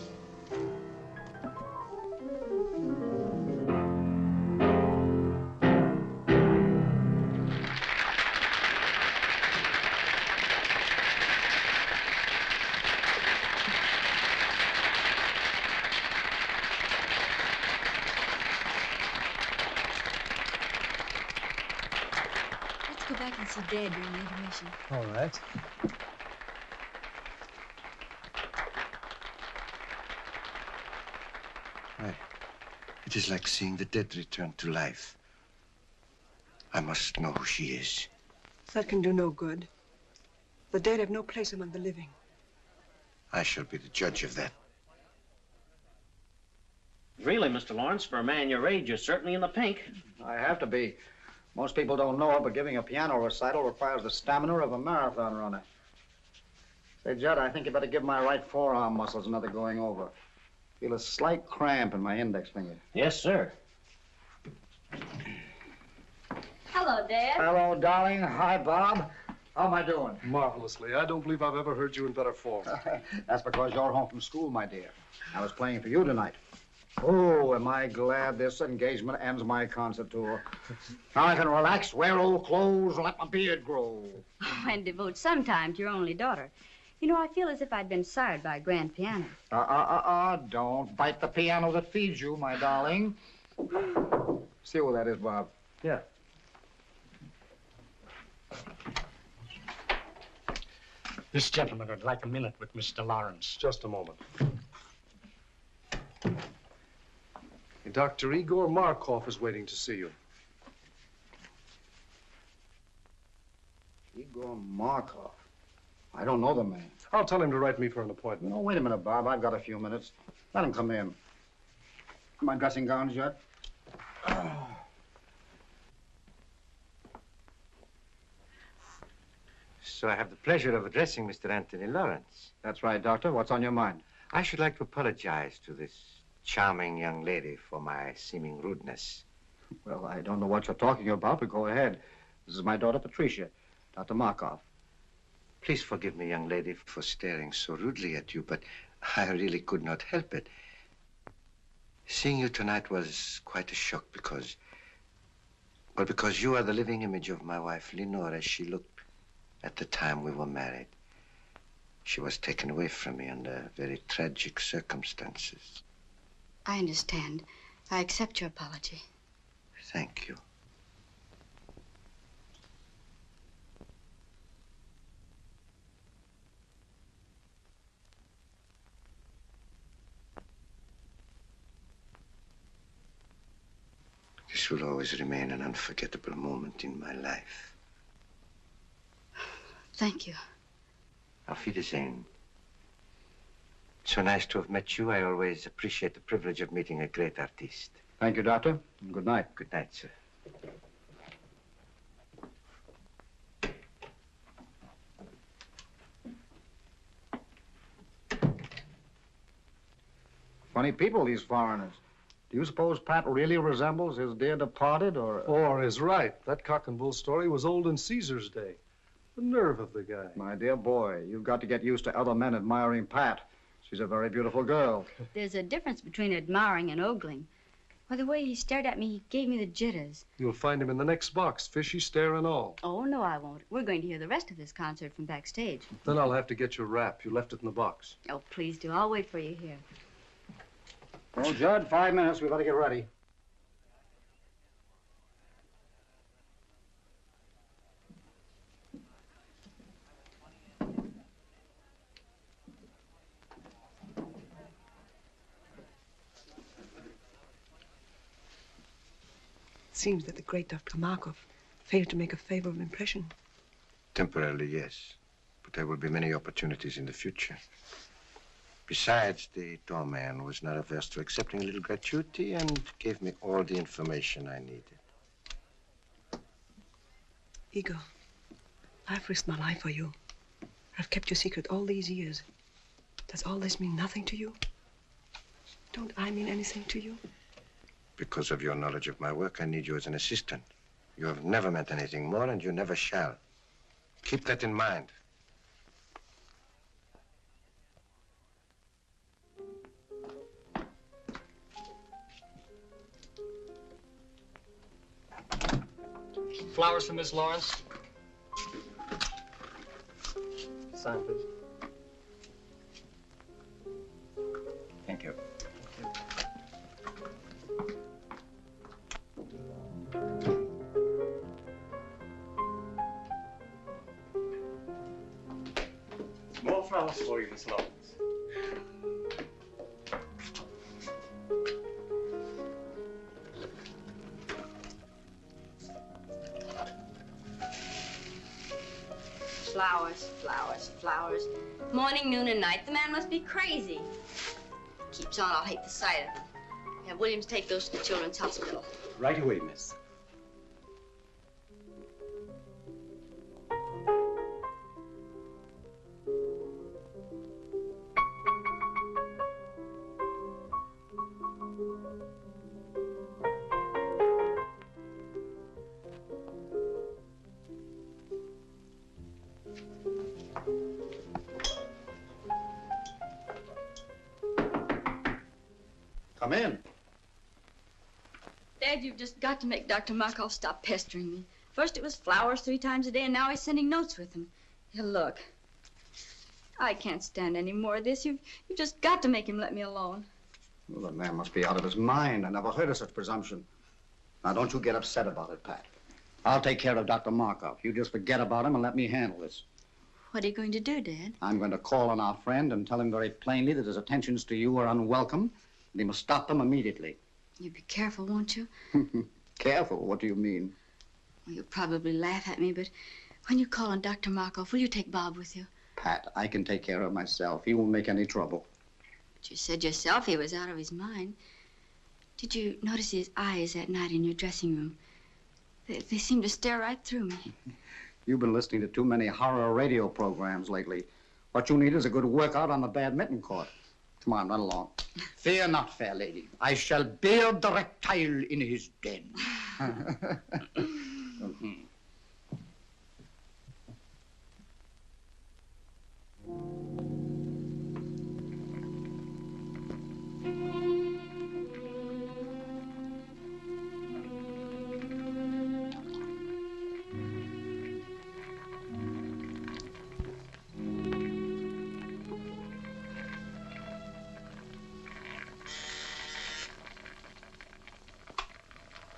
Let's go back and see Dad during the intermission. All right. It is like seeing the dead return to life. I must know who she is. That can do no good. The dead have no place among the living. I shall be the judge of that. Really, Mr. Lawrence, for a man your age, you're certainly in the pink. I have to be. Most people don't know it, but giving a piano recital requires the stamina of a marathon runner. Say, Judd, I think you better give my right forearm muscles another going over. Feel a slight cramp in my index finger. Yes, sir. Hello, Hello, Dad. Hello, darling. Hi, Bob. How am I doing? Marvelously. I don't believe I've ever heard you in better form. That's because you're home from school, my dear. I was playing for you tonight. Oh, am I glad this engagement ends my concert tour. Now I can relax, wear old clothes, and let my beard grow. Oh, and devote some time to your only daughter. You know, I feel as if I'd been sired by a grand piano. Don't bite the piano that feeds you, my darling. See what that is, Bob. Yeah. This gentleman would like a minute with Mr. Lawrence. Just a moment. Dr. Igor Markoff is waiting to see you. Igor Markoff? I don't know the man. I'll tell him to write me for an appointment. No, wait a minute, Bob. I've got a few minutes. Let him come in. My dressing gowns yet? So I have the pleasure of addressing Mr. Anthony Lawrence. That's right, Doctor. What's on your mind? I should like to apologize to this charming young lady for my seeming rudeness. Well, I don't know what you're talking about, but go ahead. This is my daughter, Patricia, Dr. Markoff. Please forgive me, young lady, for staring so rudely at you, but I really could not help it. Seeing you tonight was quite a shock because you are the living image of my wife, Lenore, as she looked at the time we were married. She was taken away from me under very tragic circumstances. I understand. I accept your apology. Thank you. This will always remain an unforgettable moment in my life. Thank you. Auf Wiedersehen. So nice to have met you. I always appreciate the privilege of meeting a great artist. Thank you, Doctor. Good night. Good night, sir. Funny people, these foreigners. Do you suppose Pat really resembles his dear departed, or... Or is right. That cock and bull story was old in Caesar's day. The nerve of the guy. My dear boy, you've got to get used to other men admiring Pat. She's a very beautiful girl. There's a difference between admiring and ogling. By the way he stared at me, he gave me the jitters. You'll find him in the next box, fishy stare and all. Oh, no, I won't. We're going to hear the rest of this concert from backstage. Then I'll have to get your wrap. You left it in the box. Oh, please do. I'll wait for you here. Well, Judd, 5 minutes. We better get ready. It seems that the great Dr. Markoff failed to make a favorable impression. Temporarily, yes. But there will be many opportunities in the future. Besides, the doorman was not averse to accepting a little gratuity and gave me all the information I needed. Igor, I've risked my life for you. I've kept your secret all these years. Does all this mean nothing to you? Don't I mean anything to you? Because of your knowledge of my work, I need you as an assistant. You have never meant anything more, and you never shall. Keep that in mind. Flowers for Miss Lawrence. Sign, please. Thank you. More flowers for you, Miss Lawrence. Flowers, flowers, flowers. Morning, noon, and night. The man must be crazy. Keeps on, I'll hate the sight of him. Have Williams take those to the children's hospital. Right away, miss. Come in. Dad, you've just got to make Dr. Markoff stop pestering me. First it was flowers 3 times a day, and now he's sending notes with them. Yeah, look. I can't stand any more of this. You've just got to make him let me alone. Well, the man must be out of his mind. I never heard of such presumption. Now, don't you get upset about it, Pat. I'll take care of Dr. Markoff. You just forget about him and let me handle this. What are you going to do, Dad? I'm going to call on our friend and tell him very plainly that his attentions to you are unwelcome, and he must stop them immediately. You be careful, won't you? Careful? What do you mean? Well, you'll probably laugh at me, but when you call on Dr. Markoff, will you take Bob with you? Pat, I can take care of myself. He won't make any trouble. But you said yourself he was out of his mind. Did you notice his eyes that night in your dressing room? They seemed to stare right through me. You've been listening to too many horror radio programs lately. What you need is a good workout on the badminton court. Come on, run along. Fear not, fair lady. I shall beard the reptile in his den.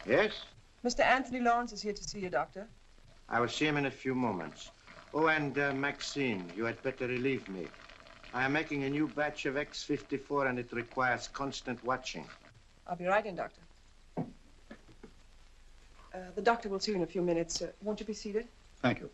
Yes? Mr. Anthony Lawrence is here to see you, Doctor. I will see him in a few moments. Oh, and Maxine, you had better relieve me. I am making a new batch of X54 and it requires constant watching. I'll be right in, Doctor. The doctor will see you in a few minutes. Won't you be seated? Thank you.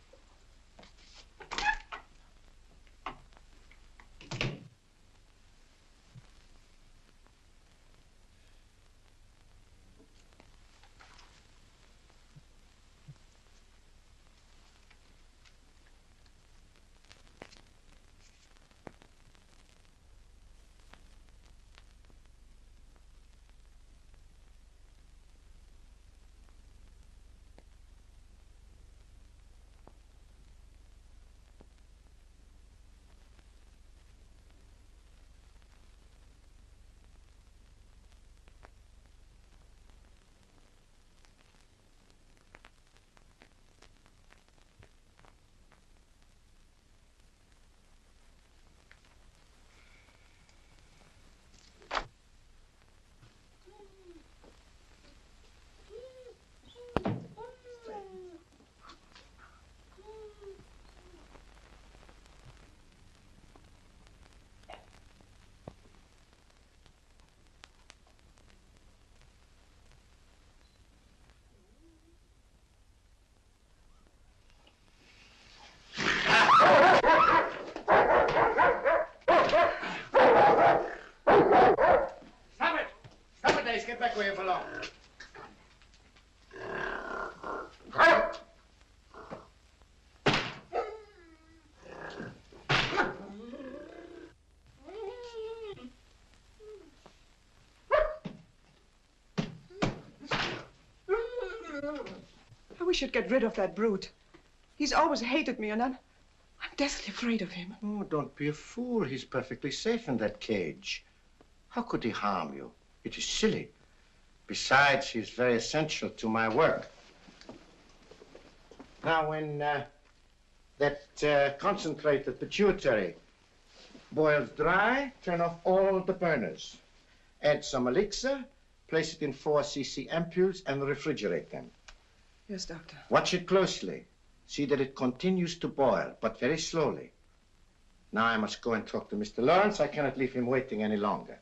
Get back where you belong. I wish you'd get rid of that brute. He's always hated me, and I'm deathly afraid of him. Oh, don't be a fool. He's perfectly safe in that cage. How could he harm you? It is silly. Besides, he's very essential to my work. Now, when that concentrated pituitary boils dry, turn off all the burners. Add some elixir, place it in 4 cc ampoules, and refrigerate them. Yes, Doctor. Watch it closely. See that it continues to boil, but very slowly. Now I must go and talk to Mr. Lawrence. I cannot leave him waiting any longer.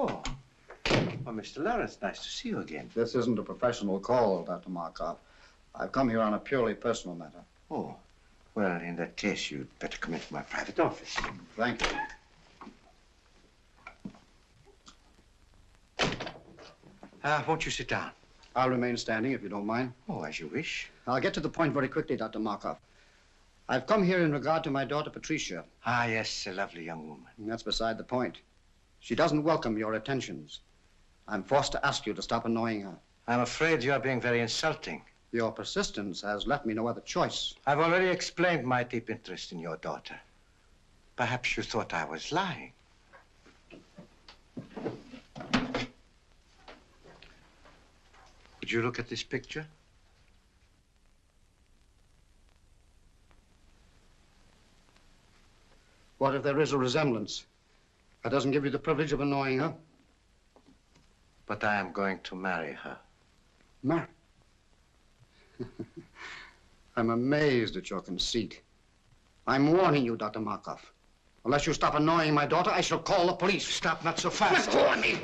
Oh, Mr. Lawrence, nice to see you again. This isn't a professional call, Dr. Markoff. I've come here on a purely personal matter. Oh, well, in that case, you'd better come into my private office. Thank you. Won't you sit down? I'll remain standing if you don't mind. Oh, as you wish. I'll get to the point very quickly, Dr. Markoff. I've come here in regard to my daughter, Patricia. Ah, yes, a lovely young woman. And that's beside the point. She doesn't welcome your attentions. I'm forced to ask you to stop annoying her. I'm afraid you're being very insulting. Your persistence has left me no other choice. I've already explained my deep interest in your daughter. Perhaps you thought I was lying. Would you look at this picture? What if there is a resemblance? That doesn't give you the privilege of annoying her. But I am going to marry her. Marry? I'm amazed at your conceit. I'm warning you, Dr. Markoff. Unless you stop annoying my daughter, I shall call the police. Stop, not so fast. Let go of me!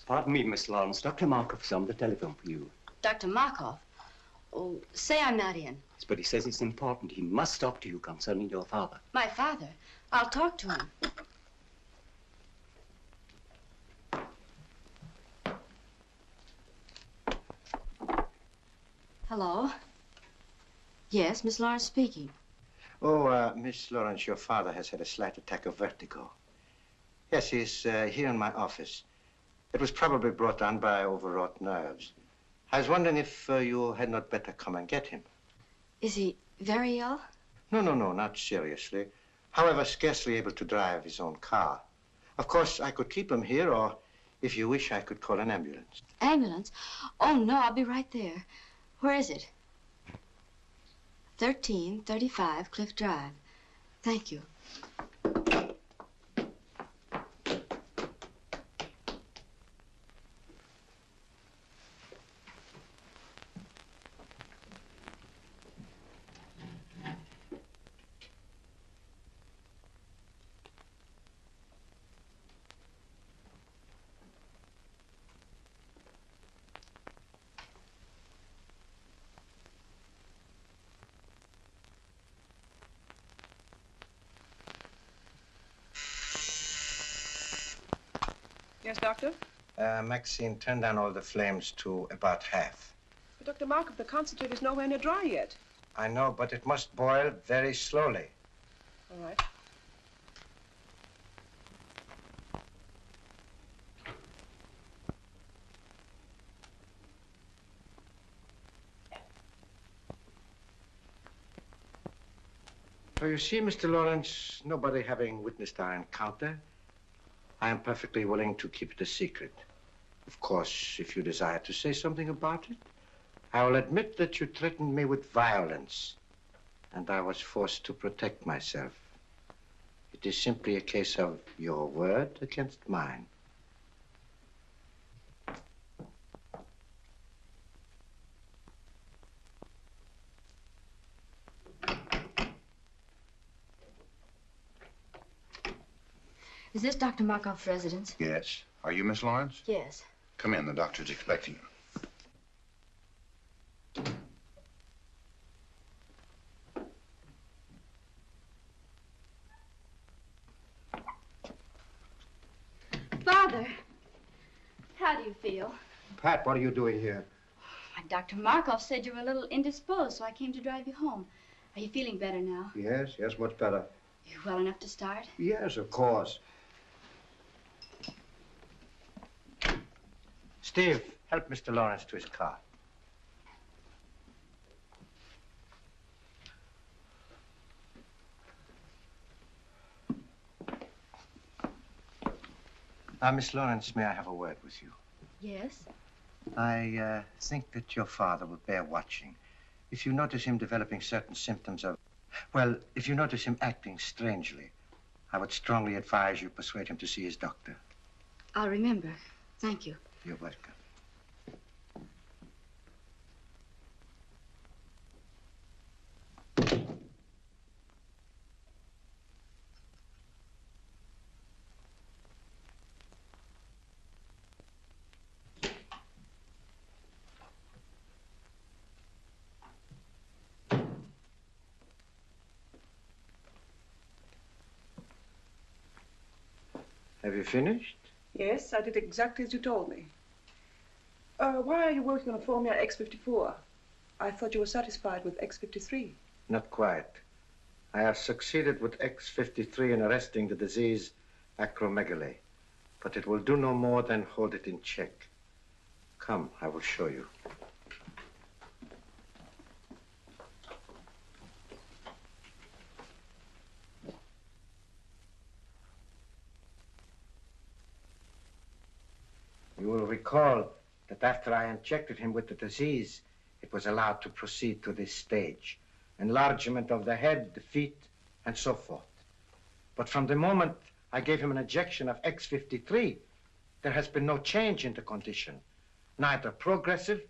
Pardon me, Miss Lawrence. Dr. Markoff's on the telephone for you. Dr. Markoff? Oh, say I'm not in. Yes, but he says it's important. He must talk to you concerning your father. My father? I'll talk to him. Hello? Yes, Miss Lawrence speaking. Oh, Miss Lawrence, your father has had a slight attack of vertigo. Yes, he's here in my office. It was probably brought on by overwrought nerves. I was wondering if you had not better come and get him. Is he very ill? No, not seriously. However, scarcely able to drive his own car. Of course, I could keep him here, or if you wish, I could call an ambulance. Ambulance? Oh, no, I'll be right there. Where is it? 1335 Cliff Drive. Thank you. Yes, Doctor? Maxine, turn down all the flames to about half. But Dr. Markoff, the concentrate is nowhere near dry yet. I know, but it must boil very slowly. All right. So you see, Mr. Lawrence, nobody having witnessed our encounter, I am perfectly willing to keep it a secret. Of course, if you desire to say something about it, I will admit that you threatened me with violence, and I was forced to protect myself. It is simply a case of your word against mine. Is this Dr. Markoff's residence? Yes. Are you Miss Lawrence? Yes. Come in. The doctor's expecting you. Father, how do you feel? Pat, what are you doing here? Dr. Markoff said you were a little indisposed, so I came to drive you home. Are you feeling better now? Yes, much better. You well enough to start? Yes, of course. Steve, help Mr. Lawrence to his car. Miss Lawrence, may I have a word with you? Yes. I think that your father will bear watching. If you notice him developing certain symptoms of, well, if you notice him acting strangely, I would strongly advise you persuade him to see his doctor. I'll remember. Thank you. You're welcome. Have you finished? Yes, I did exactly as you told me. Why are you working on a formula X54? I thought you were satisfied with X53. Not quite. I have succeeded with X53 in arresting the disease acromegaly, but it will do no more than hold it in check. Come, I will show you. You will recall that after I injected him with the disease, it was allowed to proceed to this stage. Enlargement of the head, the feet, and so forth. But from the moment I gave him an injection of X53, there has been no change in the condition, neither progressive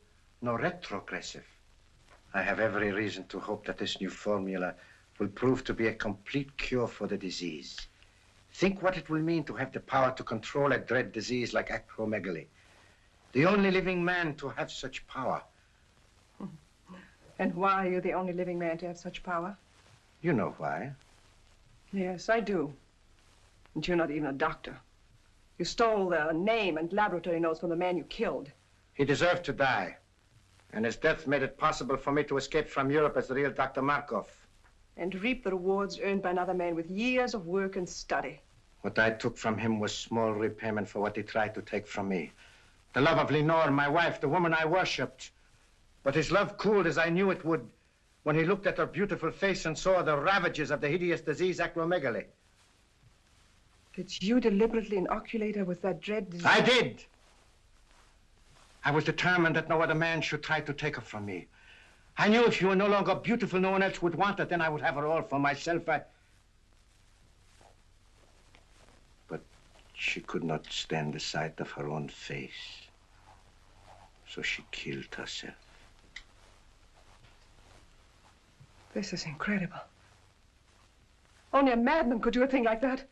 nor retrogressive. I have every reason to hope that this new formula will prove to be a complete cure for the disease. Think what it will mean to have the power to control a dread disease like acromegaly. The only living man to have such power. And why are you the only living man to have such power? You know why. Yes, I do. And you're not even a doctor. You stole the name and laboratory notes from the man you killed. He deserved to die. And his death made it possible for me to escape from Europe as the real Dr. Markoff. And reap the rewards earned by another man with years of work and study. What I took from him was small repayment for what he tried to take from me. The love of Lenore, my wife, the woman I worshipped. But his love cooled as I knew it would when he looked at her beautiful face and saw the ravages of the hideous disease acromegaly. Did you deliberately inoculate her with that dread disease? I did. I was determined that no other man should try to take her from me. I knew if she were no longer beautiful, no one else would want her. Then I would have her all for myself. But she could not stand the sight of her own face. So she killed herself. This is incredible. Only a madman could do a thing like that.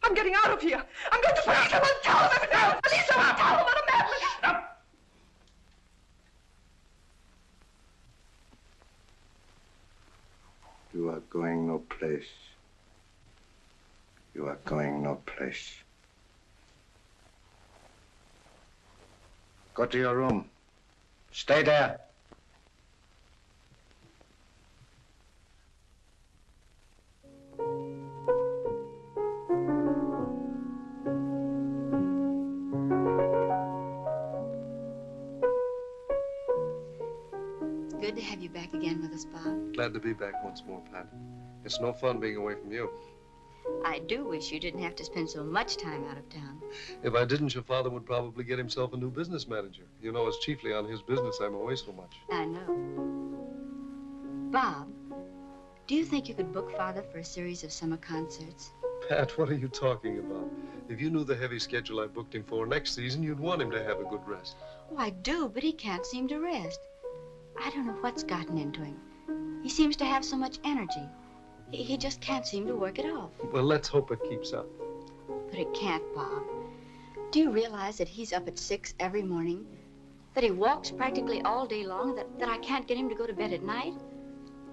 I'm getting out of here. I'm going to police someone. Tell them everything. Police someone. Tell them I'm a madman. Stop. You are going no place. You are going no place. Go to your room. Stay there. Good to have you back again with us, Bob. Glad to be back once more, Pat. It's no fun being away from you. I do wish you didn't have to spend so much time out of town. If I didn't, your father would probably get himself a new business manager. You know, it's chiefly on his business I'm away so much. I know. Bob, do you think you could book Father for a series of summer concerts? Pat, what are you talking about? If you knew the heavy schedule I booked him for next season, you'd want him to have a good rest. Oh, I do, but he can't seem to rest. I don't know what's gotten into him. He seems to have so much energy. He just can't seem to work it off. Well, let's hope it keeps up. But it can't, Bob. Do you realize that he's up at 6 every morning? That he walks practically all day long? That I can't get him to go to bed at night?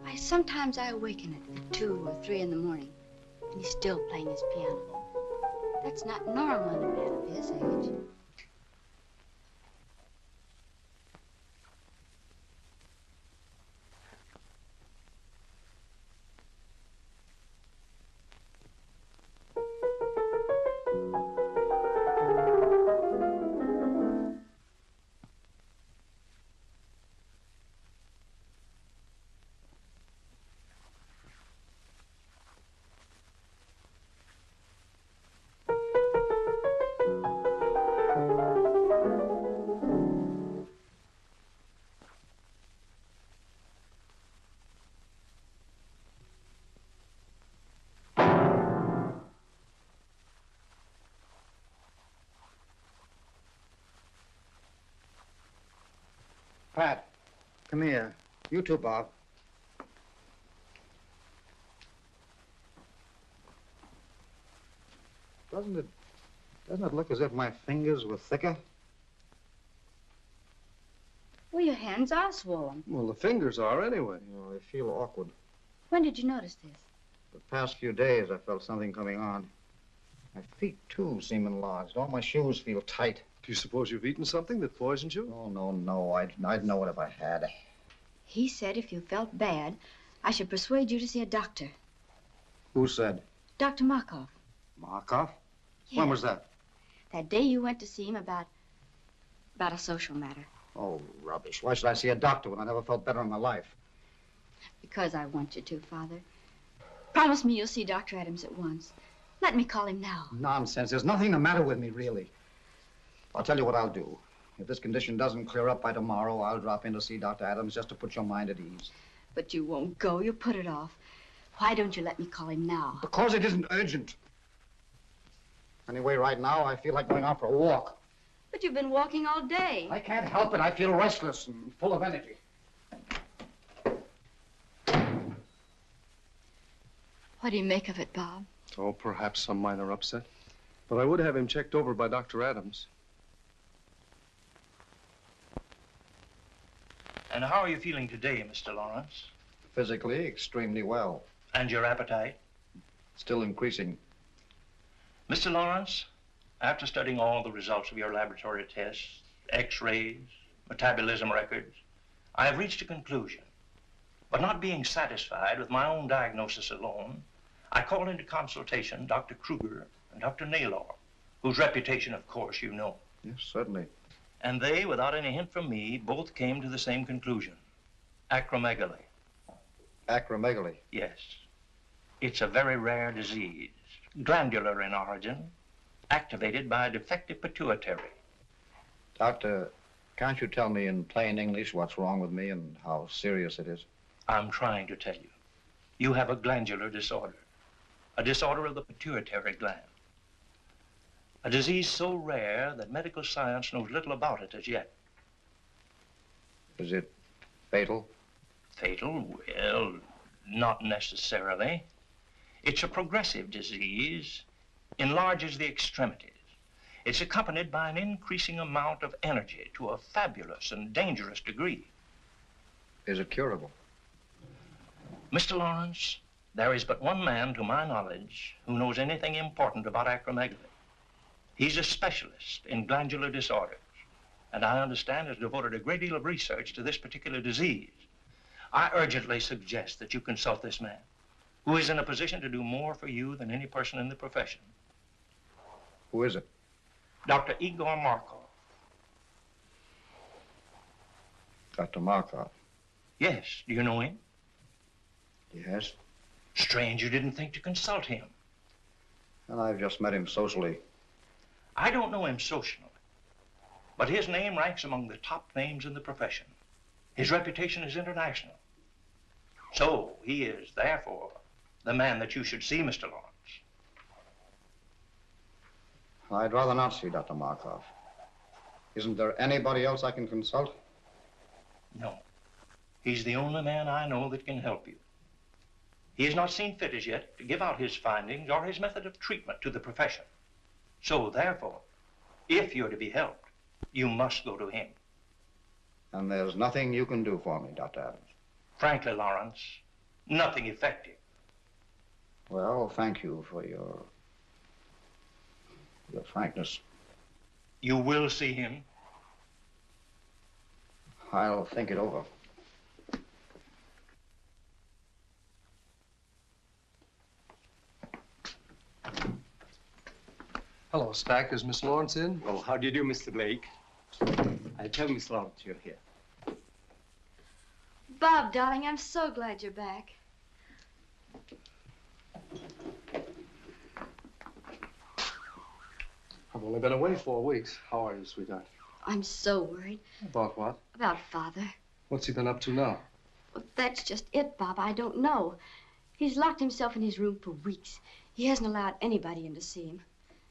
Why, sometimes I awaken at 2 or 3 in the morning, and he's still playing his piano. That's not normal in a man of his age. Pat, come here. You too, Bob. Doesn't it look as if my fingers were thicker? Well, your hands are swollen. Well, the fingers are anyway. Oh, I feel awkward. When did you notice this? The past few days, I felt something coming on. My feet, too, seem enlarged. All my shoes feel tight. Do you suppose you've eaten something that poisoned you? Oh, no. I'd know it if I had. He said if you felt bad, I should persuade you to see a doctor. Who said? Dr. Markoff. Markoff? Yes. When was that? That day you went to see him about a social matter. Oh, rubbish. Why should I see a doctor when I never felt better in my life? Because I want you to, Father. Promise me you'll see Dr. Adams at once. Let me call him now. Nonsense. There's nothing the matter with me, really. I'll tell you what I'll do. If this condition doesn't clear up by tomorrow, I'll drop in to see Dr. Adams just to put your mind at ease. But you won't go. You'll put it off. Why don't you let me call him now? Because it isn't urgent. Anyway, right now, I feel like going out for a walk. But you've been walking all day. I can't help it. I feel restless and full of energy. What do you make of it, Bob? Oh, perhaps some minor upset. But I would have him checked over by Dr. Adams. And how are you feeling today, Mr. Lawrence? Physically, extremely well. And your appetite? Still increasing. Mr. Lawrence, after studying all the results of your laboratory tests, x-rays, metabolism records, I have reached a conclusion. But not being satisfied with my own diagnosis alone, I called into consultation Dr. Kruger and Dr. Naylor, whose reputation, of course, you know. Yes, certainly. And they, without any hint from me, both came to the same conclusion. Acromegaly. Acromegaly? Yes. It's a very rare disease, glandular in origin, activated by a defective pituitary. Doctor, can't you tell me in plain English what's wrong with me and how serious it is? I'm trying to tell you. You have a glandular disorder, a disorder of the pituitary gland. A disease so rare that medical science knows little about it as yet. Is it fatal? Fatal? Well, not necessarily. It's a progressive disease, enlarges the extremities. It's accompanied by an increasing amount of energy to a fabulous and dangerous degree. Is it curable? Mr. Lawrence, there is but one man, to my knowledge, who knows anything important about acromegaly. He's a specialist in glandular disorders, and I understand has devoted a great deal of research to this particular disease. I urgently suggest that you consult this man, who is in a position to do more for you than any person in the profession. Who is it? Dr. Igor Markoff. Dr. Markoff? Yes. Do you know him? Yes? Strange you didn't think to consult him. Well, I've just met him socially. I don't know him socially, but his name ranks among the top names in the profession. His reputation is international. So he is, therefore, the man that you should see, Mr. Lawrence. I'd rather not see Dr. Markoff. Isn't there anybody else I can consult? No. He's the only man I know that can help you. He has not seen fit as yet to give out his findings or his method of treatment to the profession. So, therefore, if you're to be helped, you must go to him. And there's nothing you can do for me, Dr. Adams? Frankly, Lawrence, nothing effective. Well, thank you for your frankness. You will see him? I'll think it over. Hello, Stack. Is Miss Lawrence in? Well, how do you do, Mr. Blake? I'll tell Miss Lawrence you're here. Bob, darling, I'm so glad you're back. I've only been away 4 weeks. How are you, sweetheart? I'm so worried. About what? About Father. What's he been up to now? Well, that's just it, Bob. I don't know. He's locked himself in his room for weeks. He hasn't allowed anybody in to see him.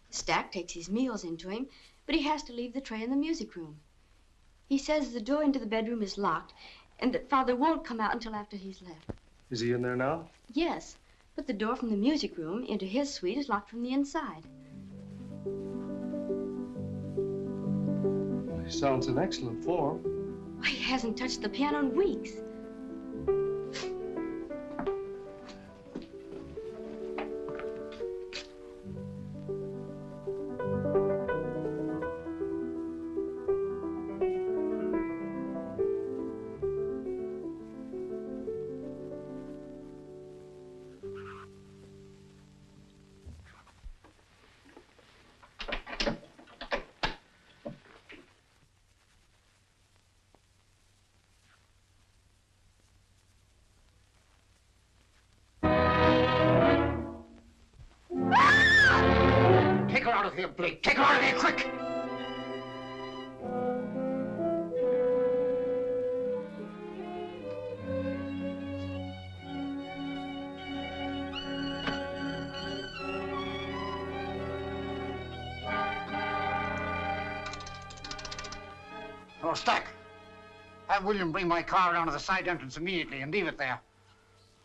Stack takes his meals into him, but he has to leave the tray in the music room. He says the door into the bedroom is locked and that Father won't come out until after he's left. Is he in there now? Yes, but the door from the music room into his suite is locked from the inside. He sounds in excellent form. He hasn't touched the piano in weeks. Take her out of here, Blake. Take her out of here, quick! Oh, Stack. Have William bring my car around to the side entrance immediately and leave it there.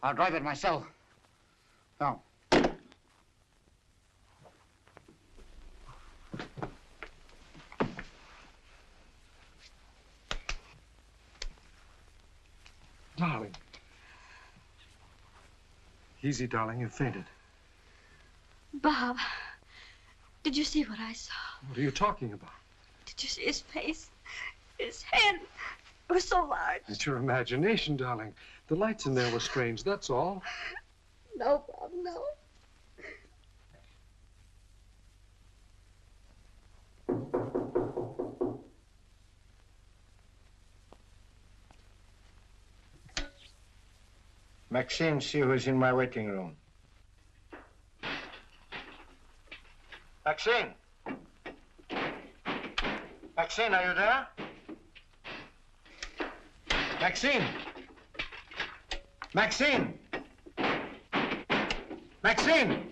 I'll drive it myself. Now. Darling. Easy, darling. You fainted. Bob, did you see what I saw? What are you talking about? Did you see his face? His head was so large. It's your imagination, darling. The lights in there were strange, that's all. No, Bob, no. Maxine, see who's in my waiting room. Maxine! Maxine, are you there? Maxine! Maxine! Maxine!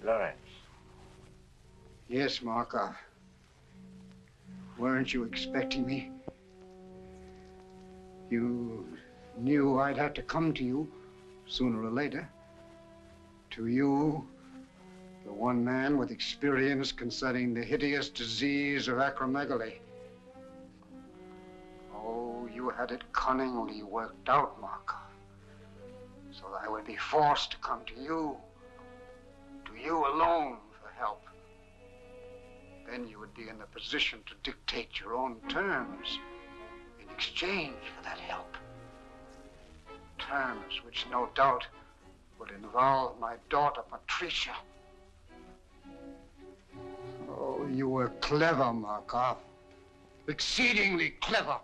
Lawrence. Yes, Markoff. Weren't you expecting me? You knew I'd have to come to you sooner or later. To you, the one man with experience concerning the hideous disease of acromegaly. Oh, you had it cunningly worked out, Markoff. So I would be forced to come to you alone for help. Then you would be in a position to dictate your own terms in exchange for that help. Terms which no doubt would involve my daughter, Patricia. Oh, you were clever, Markoff. Exceedingly clever.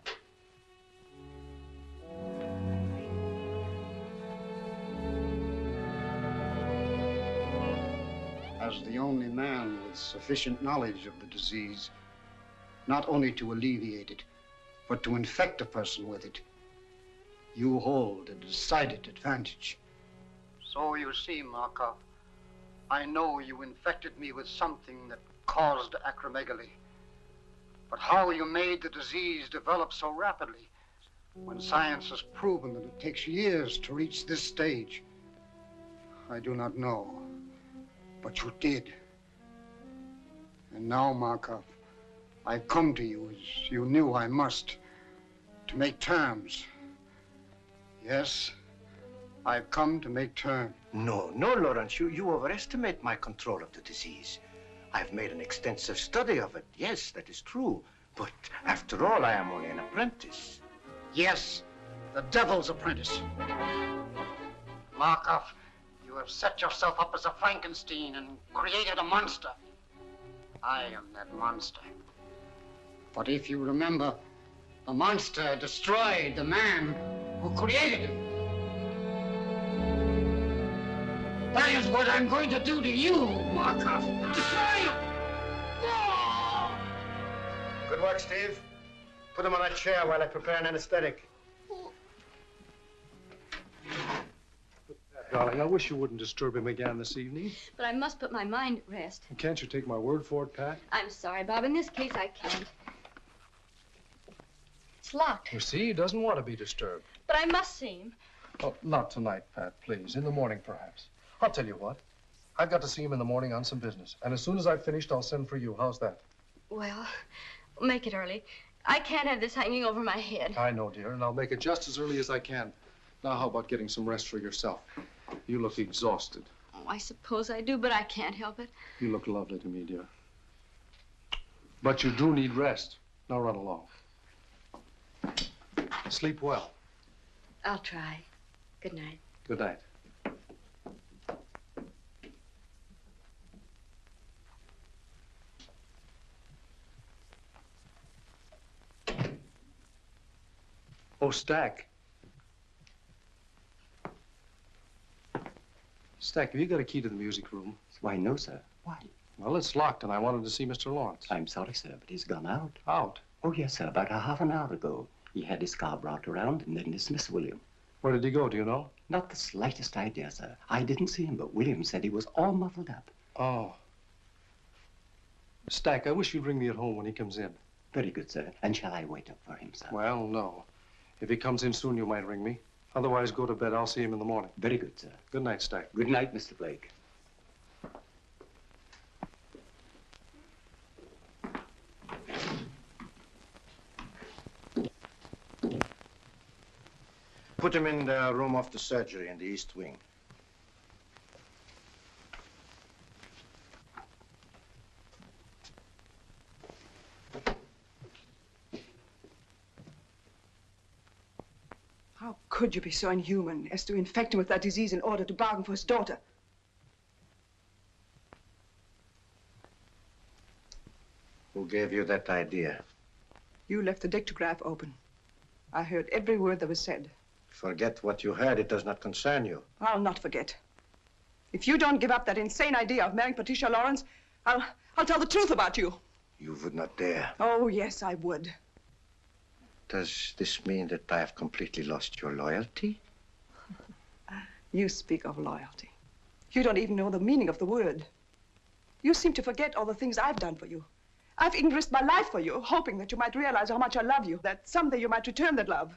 As the only man with sufficient knowledge of the disease, not only to alleviate it, but to infect a person with it, you hold a decided advantage. So you see, Markoff, I know you infected me with something that caused acromegaly. But how you made the disease develop so rapidly, when science has proven that it takes years to reach this stage, I do not know. But you did. And now, Markoff, I've come to you as you knew I must, to make terms. Yes, I've come to make terms. No, Lawrence, you overestimate my control of the disease. I've made an extensive study of it. Yes, that is true. But after all, I am only an apprentice. Yes, the devil's apprentice. Markoff, you have set yourself up as a Frankenstein and created a monster. I am that monster. But if you remember, the monster destroyed the man who created him. That is what I'm going to do to you, Markoff. Destroy you! Good work, Steve. Put him on that chair while I prepare an anesthetic. Darling, I wish you wouldn't disturb him again this evening. But I must put my mind at rest. Can't you take my word for it, Pat? I'm sorry, Bob. In this case, I can't. It's locked. You see, he doesn't want to be disturbed. But I must see him. Oh, not tonight, Pat, please. In the morning, perhaps. I'll tell you what. I've got to see him in the morning on some business. And as soon as I've finished, I'll send for you. How's that? Well, make it early. I can't have this hanging over my head. I know, dear, and I'll make it just as early as I can. Now, how about getting some rest for yourself? You look exhausted. Oh, I suppose I do, but I can't help it. You look lovely to me, dear. But you do need rest. Now run along. Sleep well. I'll try. Good night. Good night. Oh, Stack. Stack, have you got a key to the music room? Why, no, sir. Why? Well, it's locked, and I wanted to see Mr. Lawrence. I'm sorry, sir, but he's gone out. Out? Oh, yes, sir. About a half an hour ago. He had his car brought around and then dismissed William. Where did he go, do you know? Not the slightest idea, sir. I didn't see him, but William said he was all muffled up. Oh. Stack, I wish you'd ring me at home when he comes in. Very good, sir. And shall I wait up for him, sir? Well, no. If he comes in soon, you might ring me. Otherwise, go to bed. I'll see him in the morning. Very good, sir. Good night, Stack. Good night, Mr. Blake. Put him in the room of the surgery in the East Wing. How could you be so inhuman as to infect him with that disease in order to bargain for his daughter? Who gave you that idea? You left the dictograph open. I heard every word that was said. Forget what you heard. It does not concern you. I'll not forget. If you don't give up that insane idea of marrying Patricia Lawrence, I'll tell the truth about you. You would not dare. Oh, yes, I would. Does this mean that I have completely lost your loyalty? You speak of loyalty. You don't even know the meaning of the word. You seem to forget all the things I've done for you. I've even risked my life for you, hoping that you might realize how much I love you, that someday you might return that love.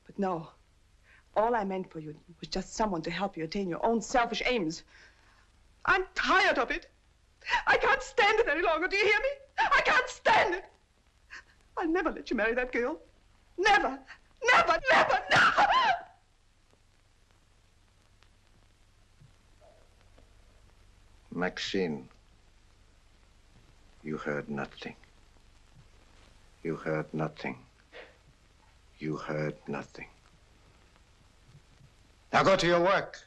But no. All I meant for you was just someone to help you attain your own selfish aims. I'm tired of it. I can't stand it any longer. Do you hear me? I can't stand it. I'll never let you marry that girl. Never, never, never, never! Maxine, you heard nothing. You heard nothing. You heard nothing. Now go to your work.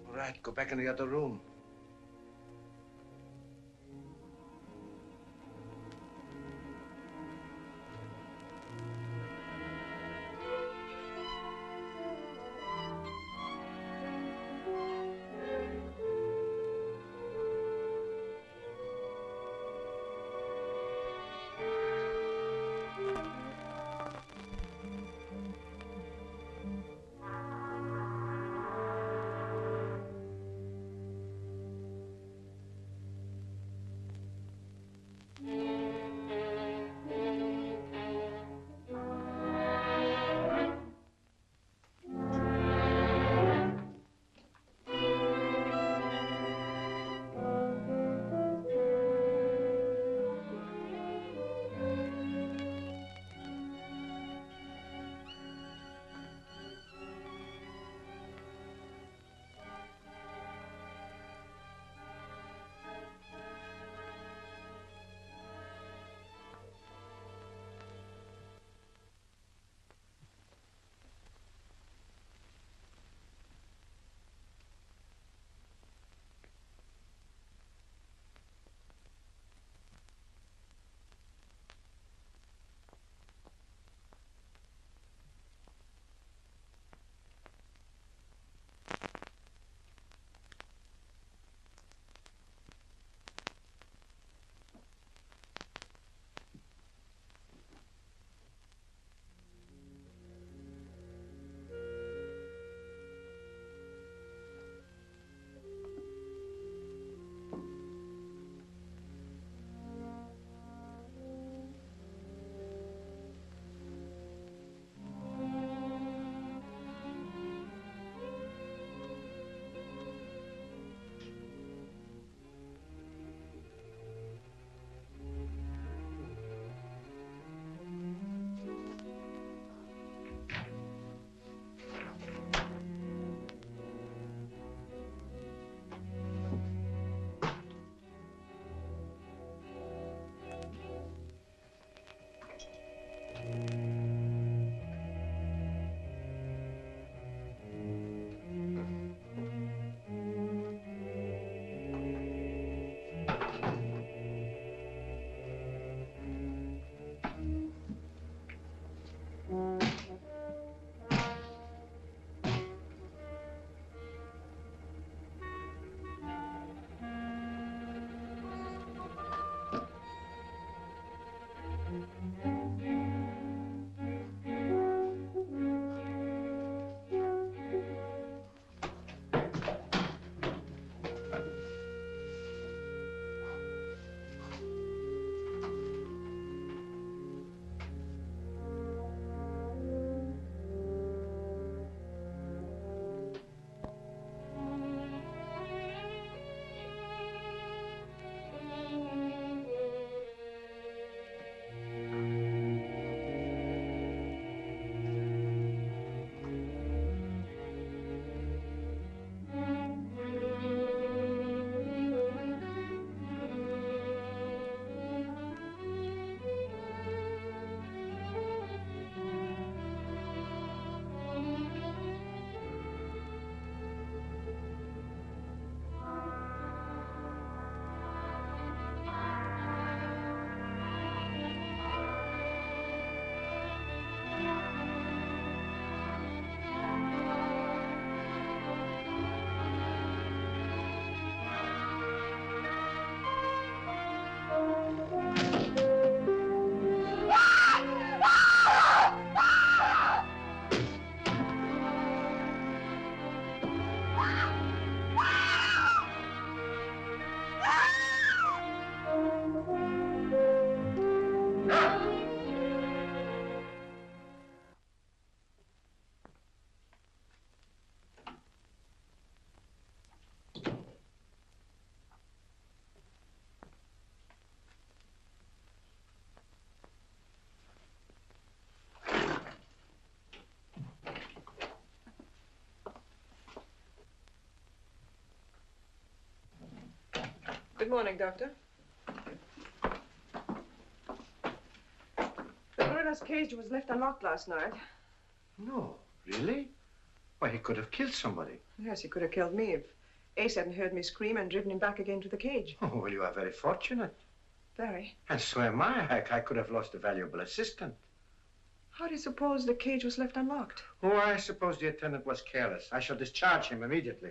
All right, go back in the other room. Good morning, Doctor. The gorilla's cage was left unlocked last night. No, really? Why, he could have killed somebody. Yes, he could have killed me if Ace hadn't heard me scream and driven him back again to the cage. Oh, well, you are very fortunate. Very. And so am I. I could have lost a valuable assistant. How do you suppose the cage was left unlocked? Oh, I suppose the attendant was careless. I shall discharge him immediately.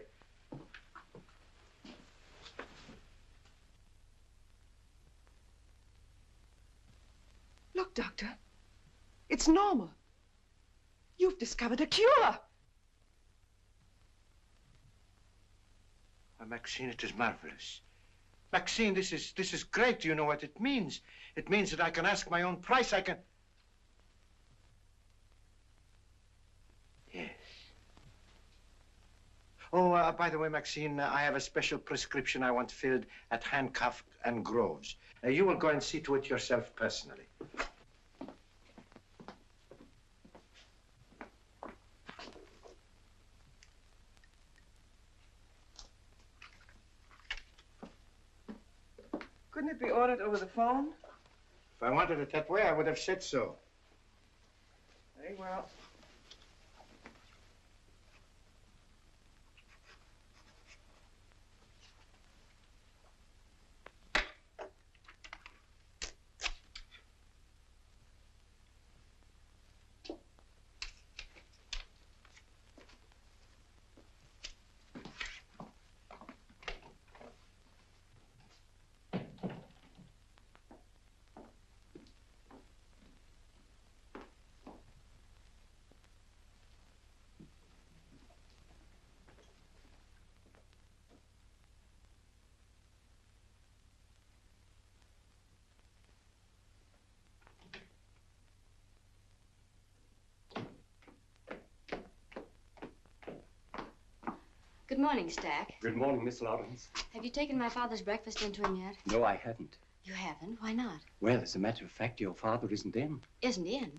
Look, Doctor. It's normal. You've discovered a cure. Maxine, it is marvelous. Maxine, this is great. Do you know what it means? It means that I can ask my own price. I can... Yes. Oh, by the way, Maxine, I have a special prescription I want filled at Hancock and Groves. You will go and see to it yourself personally. Couldn't it be ordered over the phone? If I wanted it that way, I would have said so. Very well. Good morning, Stack. Good morning, Miss Lawrence. Have you taken my father's breakfast into him yet? No, I haven't. You haven't? Why not? Well, as a matter of fact, your father isn't in. Isn't in?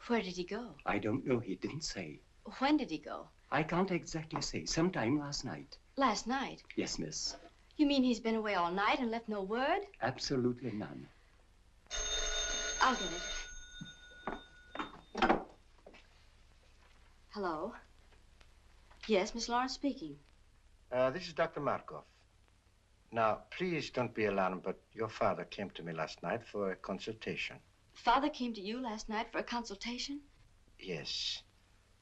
Where did he go? I don't know. He didn't say. When did he go? I can't exactly say. Sometime last night. Last night? Yes, miss. You mean he's been away all night and left no word? Absolutely none. I'll get it. Hello? Yes, Miss Lawrence speaking. This is Dr. Markoff. Now, please don't be alarmed, but your father came to me last night for a consultation. Father came to you last night for a consultation? Yes.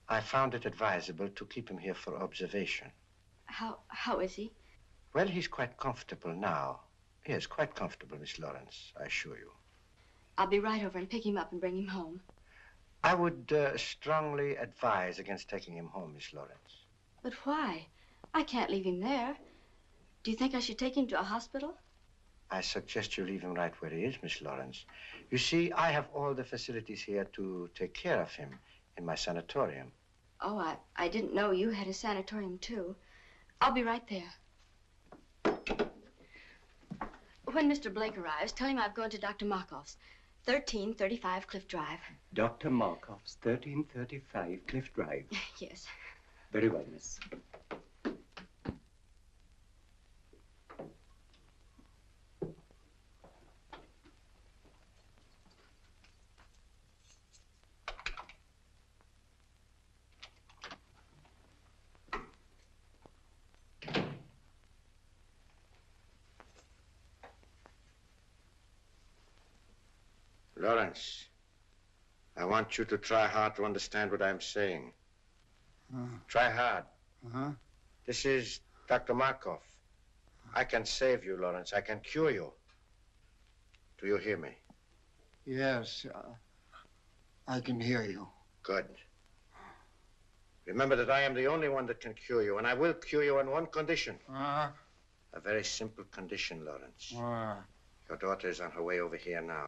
I found it advisable to keep him here for observation. How is he? Well, he's quite comfortable now. Yes, quite comfortable, Miss Lawrence, I assure you. I'll be right over and pick him up and bring him home. I would strongly advise against taking him home, Miss Lawrence. But why? I can't leave him there. Do you think I should take him to a hospital? I suggest you leave him right where he is, Miss Lawrence. You see, I have all the facilities here to take care of him in my sanatorium. Oh, I didn't know you had a sanatorium, too. I'll be right there. When Mr. Blake arrives, tell him I've gone to Dr. Markoff's, 1335 Cliff Drive. Dr. Markoff's, 1335 Cliff Drive. Yes. Very well, miss. Lawrence, I want you to try hard to understand what I'm saying. Try hard. This is Dr. Markoff. I can save you, Lawrence. I can cure you. Do you hear me? Yes, I can hear you. Good. Remember that I am the only one that can cure you, and I will cure you on one condition. A very simple condition, Lawrence. Your daughter is on her way over here now.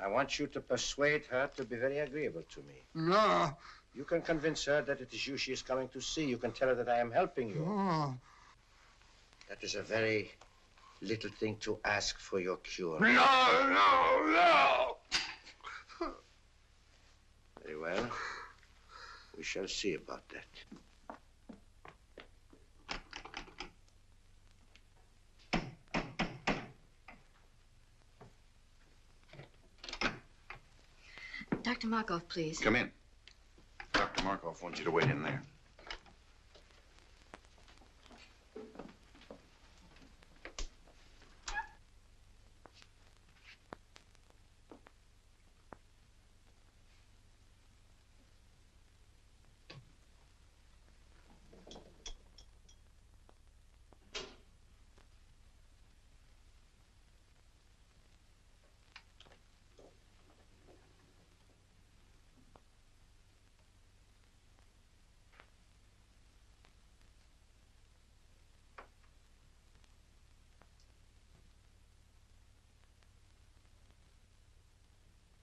I want you to persuade her to be very agreeable to me. No. You can convince her that it is you she is coming to see. You can tell her that I am helping you. That is a very little thing to ask for your cure. No. Very well. We shall see about that. Dr. Markoff, please. Come in. Dr. Markoff wants you to wait in there.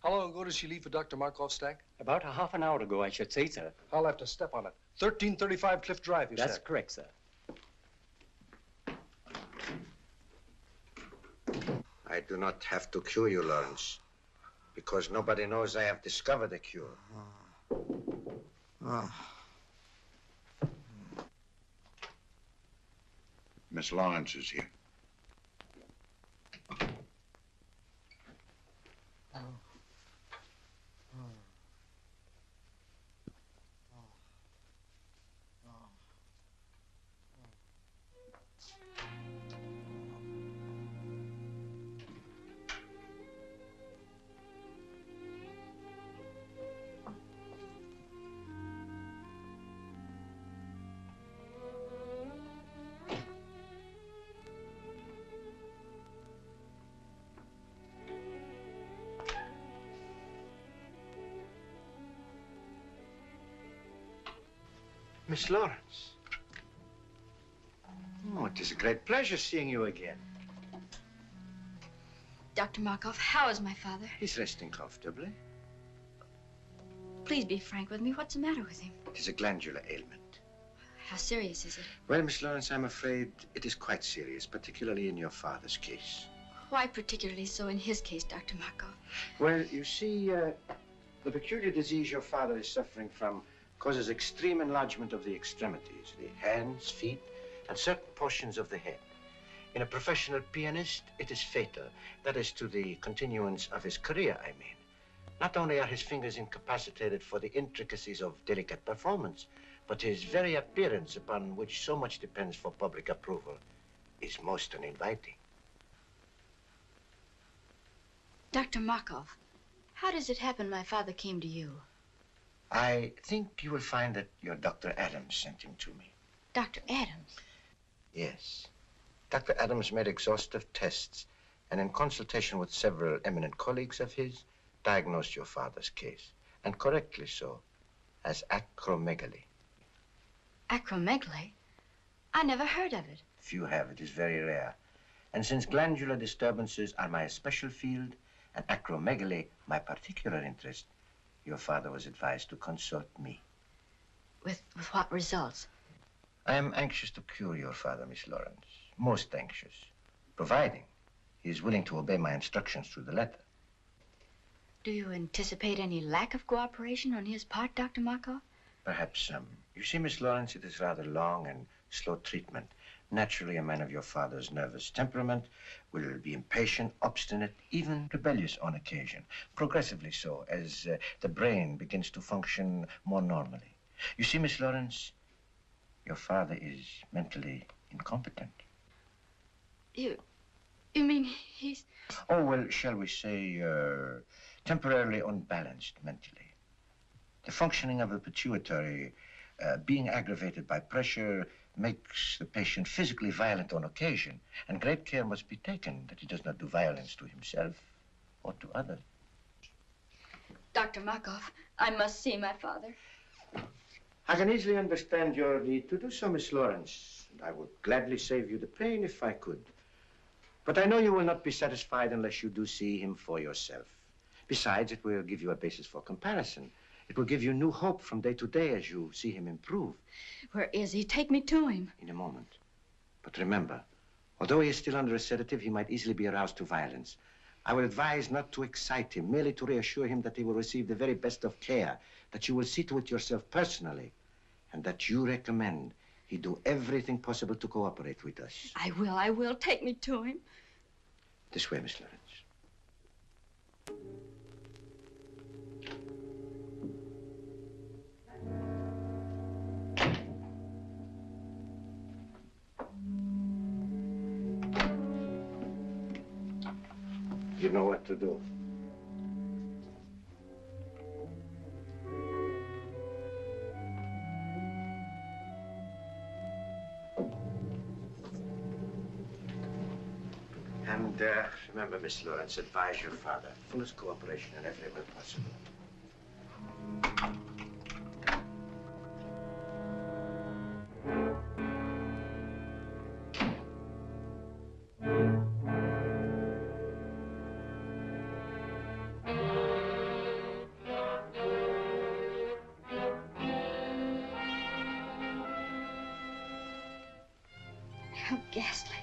How long ago did she leave for Dr. Markoff's stack? About a half an hour ago, I should say, sir. I'll have to step on it. 1335 Cliff Drive, you said? That's correct, sir. I do not have to cure you, Lawrence, because nobody knows I have discovered a cure. Miss Lawrence is here. Miss Lawrence. Oh, it is a great pleasure seeing you again. Dr. Markoff, how is my father? He's resting comfortably. Please be frank with me. What's the matter with him? It is a glandular ailment. How serious is it? Well, Miss Lawrence, I'm afraid it is quite serious, particularly in your father's case. Why particularly so in his case, Dr. Markoff? Well, you see, the peculiar disease your father is suffering from causes extreme enlargement of the extremities, the hands, feet, and certain portions of the head. In a professional pianist, it is fatal. That is to the continuance of his career, I mean. Not only are his fingers incapacitated for the intricacies of delicate performance, but his very appearance, upon which so much depends for public approval, is most uninviting. Dr. Markoff, how does it happen my father came to you? I think you will find that your Dr. Adams sent him to me. Dr. Adams? Yes. Dr. Adams made exhaustive tests and in consultation with several eminent colleagues of his, diagnosed your father's case, and correctly so, as acromegaly. Acromegaly? I never heard of it. Few have. It is very rare. And since glandular disturbances are my special field and acromegaly my particular interest, your father was advised to consult me. With what results? I am anxious to cure your father, Miss Lawrence. Most anxious. Providing he is willing to obey my instructions to the letter. Do you anticipate any lack of cooperation on his part, Dr. Markoff? Perhaps some. You see, Miss Lawrence, it is rather long and slow treatment. Naturally, a man of your father's nervous temperament will be impatient, obstinate, even rebellious on occasion. Progressively so, as the brain begins to function more normally. You see, Miss Lawrence, your father is mentally incompetent. You mean he's... Oh, well, shall we say, temporarily unbalanced mentally. The functioning of the pituitary, being aggravated by pressure, makes the patient physically violent on occasion, and great care must be taken that he does not do violence to himself or to others. Dr. Markoff, I must see my father. I can easily understand your need to do so, Miss Lawrence. I would gladly save you the pain if I could. But I know you will not be satisfied unless you do see him for yourself. Besides, it will give you a basis for comparison. It will give you new hope from day to day as you see him improve. Where is he? Take me to him. In a moment. But remember, although he is still under a sedative, he might easily be aroused to violence. I will advise not to excite him, merely to reassure him that he will receive the very best of care, that you will see to it yourself personally, and that you recommend he do everything possible to cooperate with us. I will. Take me to him. This way, Miss Lawrence. You know what to do. And remember, Miss Lawrence, advise your father. Fullest cooperation in every way possible. How ghastly.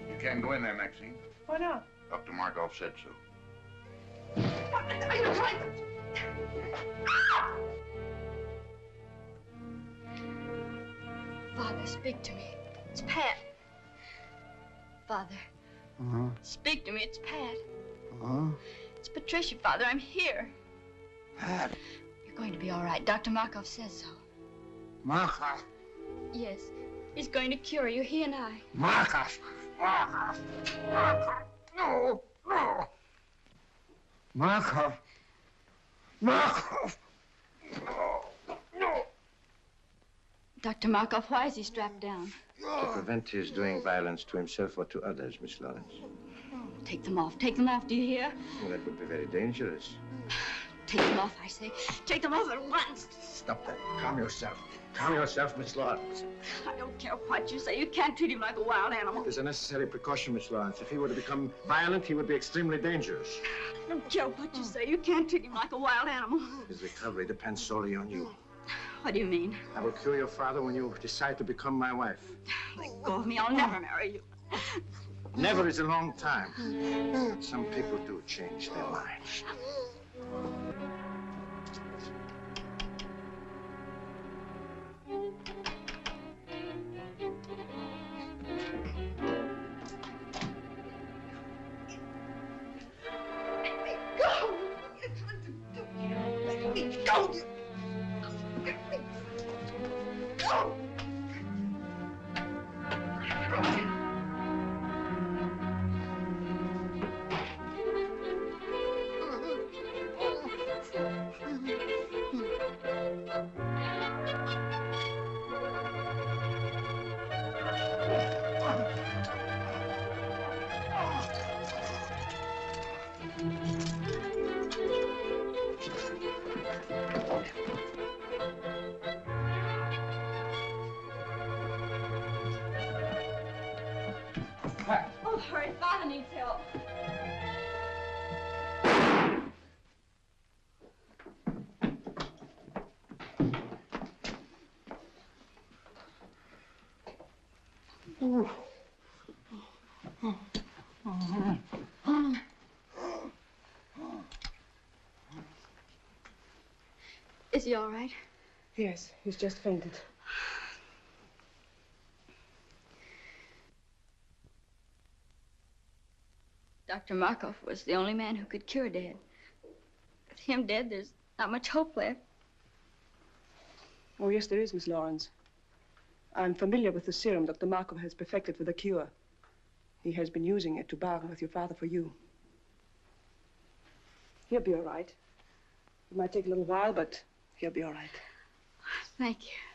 You can't go in there, Maxine. Why not? Dr. Markoff said so. Are you trying? Father, speak to me. It's Pat. Father, speak to me. It's Pat. It's Patricia, Father. I'm here. Pat. You're going to be all right. Dr. Markoff says so. Markoff. Yes, he's going to cure you, he and I. Markoff. Markoff. Markoff. No, no. Markoff. Markoff. No, no. Dr. Markoff, why is he strapped down? To prevent his doing violence to himself or to others, Miss Lawrence. Take them off. Take them off, do you hear? Well, that would be very dangerous. Take them off, I say. Take them off at once. Stop that. Calm yourself. Calm yourself, Miss Lawrence. I don't care what you say. You can't treat him like a wild animal. It is a necessary precaution, Miss Lawrence. If he were to become violent, he would be extremely dangerous. I don't care what you say. You can't treat him like a wild animal. His recovery depends solely on you. What do you mean? I will cure your father when you decide to become my wife. Let go of me. I'll never marry you. Never is a long time. Some people do change their minds. Oh, hurry. Father needs help. Is he all right? Yes, he's just fainted. Dr. Markoff was the only man who could cure Dad. With him dead, there's not much hope left. Oh, yes, there is, Miss Lawrence. I'm familiar with the serum Dr. Markoff has perfected for the cure. He has been using it to bargain with your father for you. He'll be all right. It might take a little while, but he'll be all right. Thank you.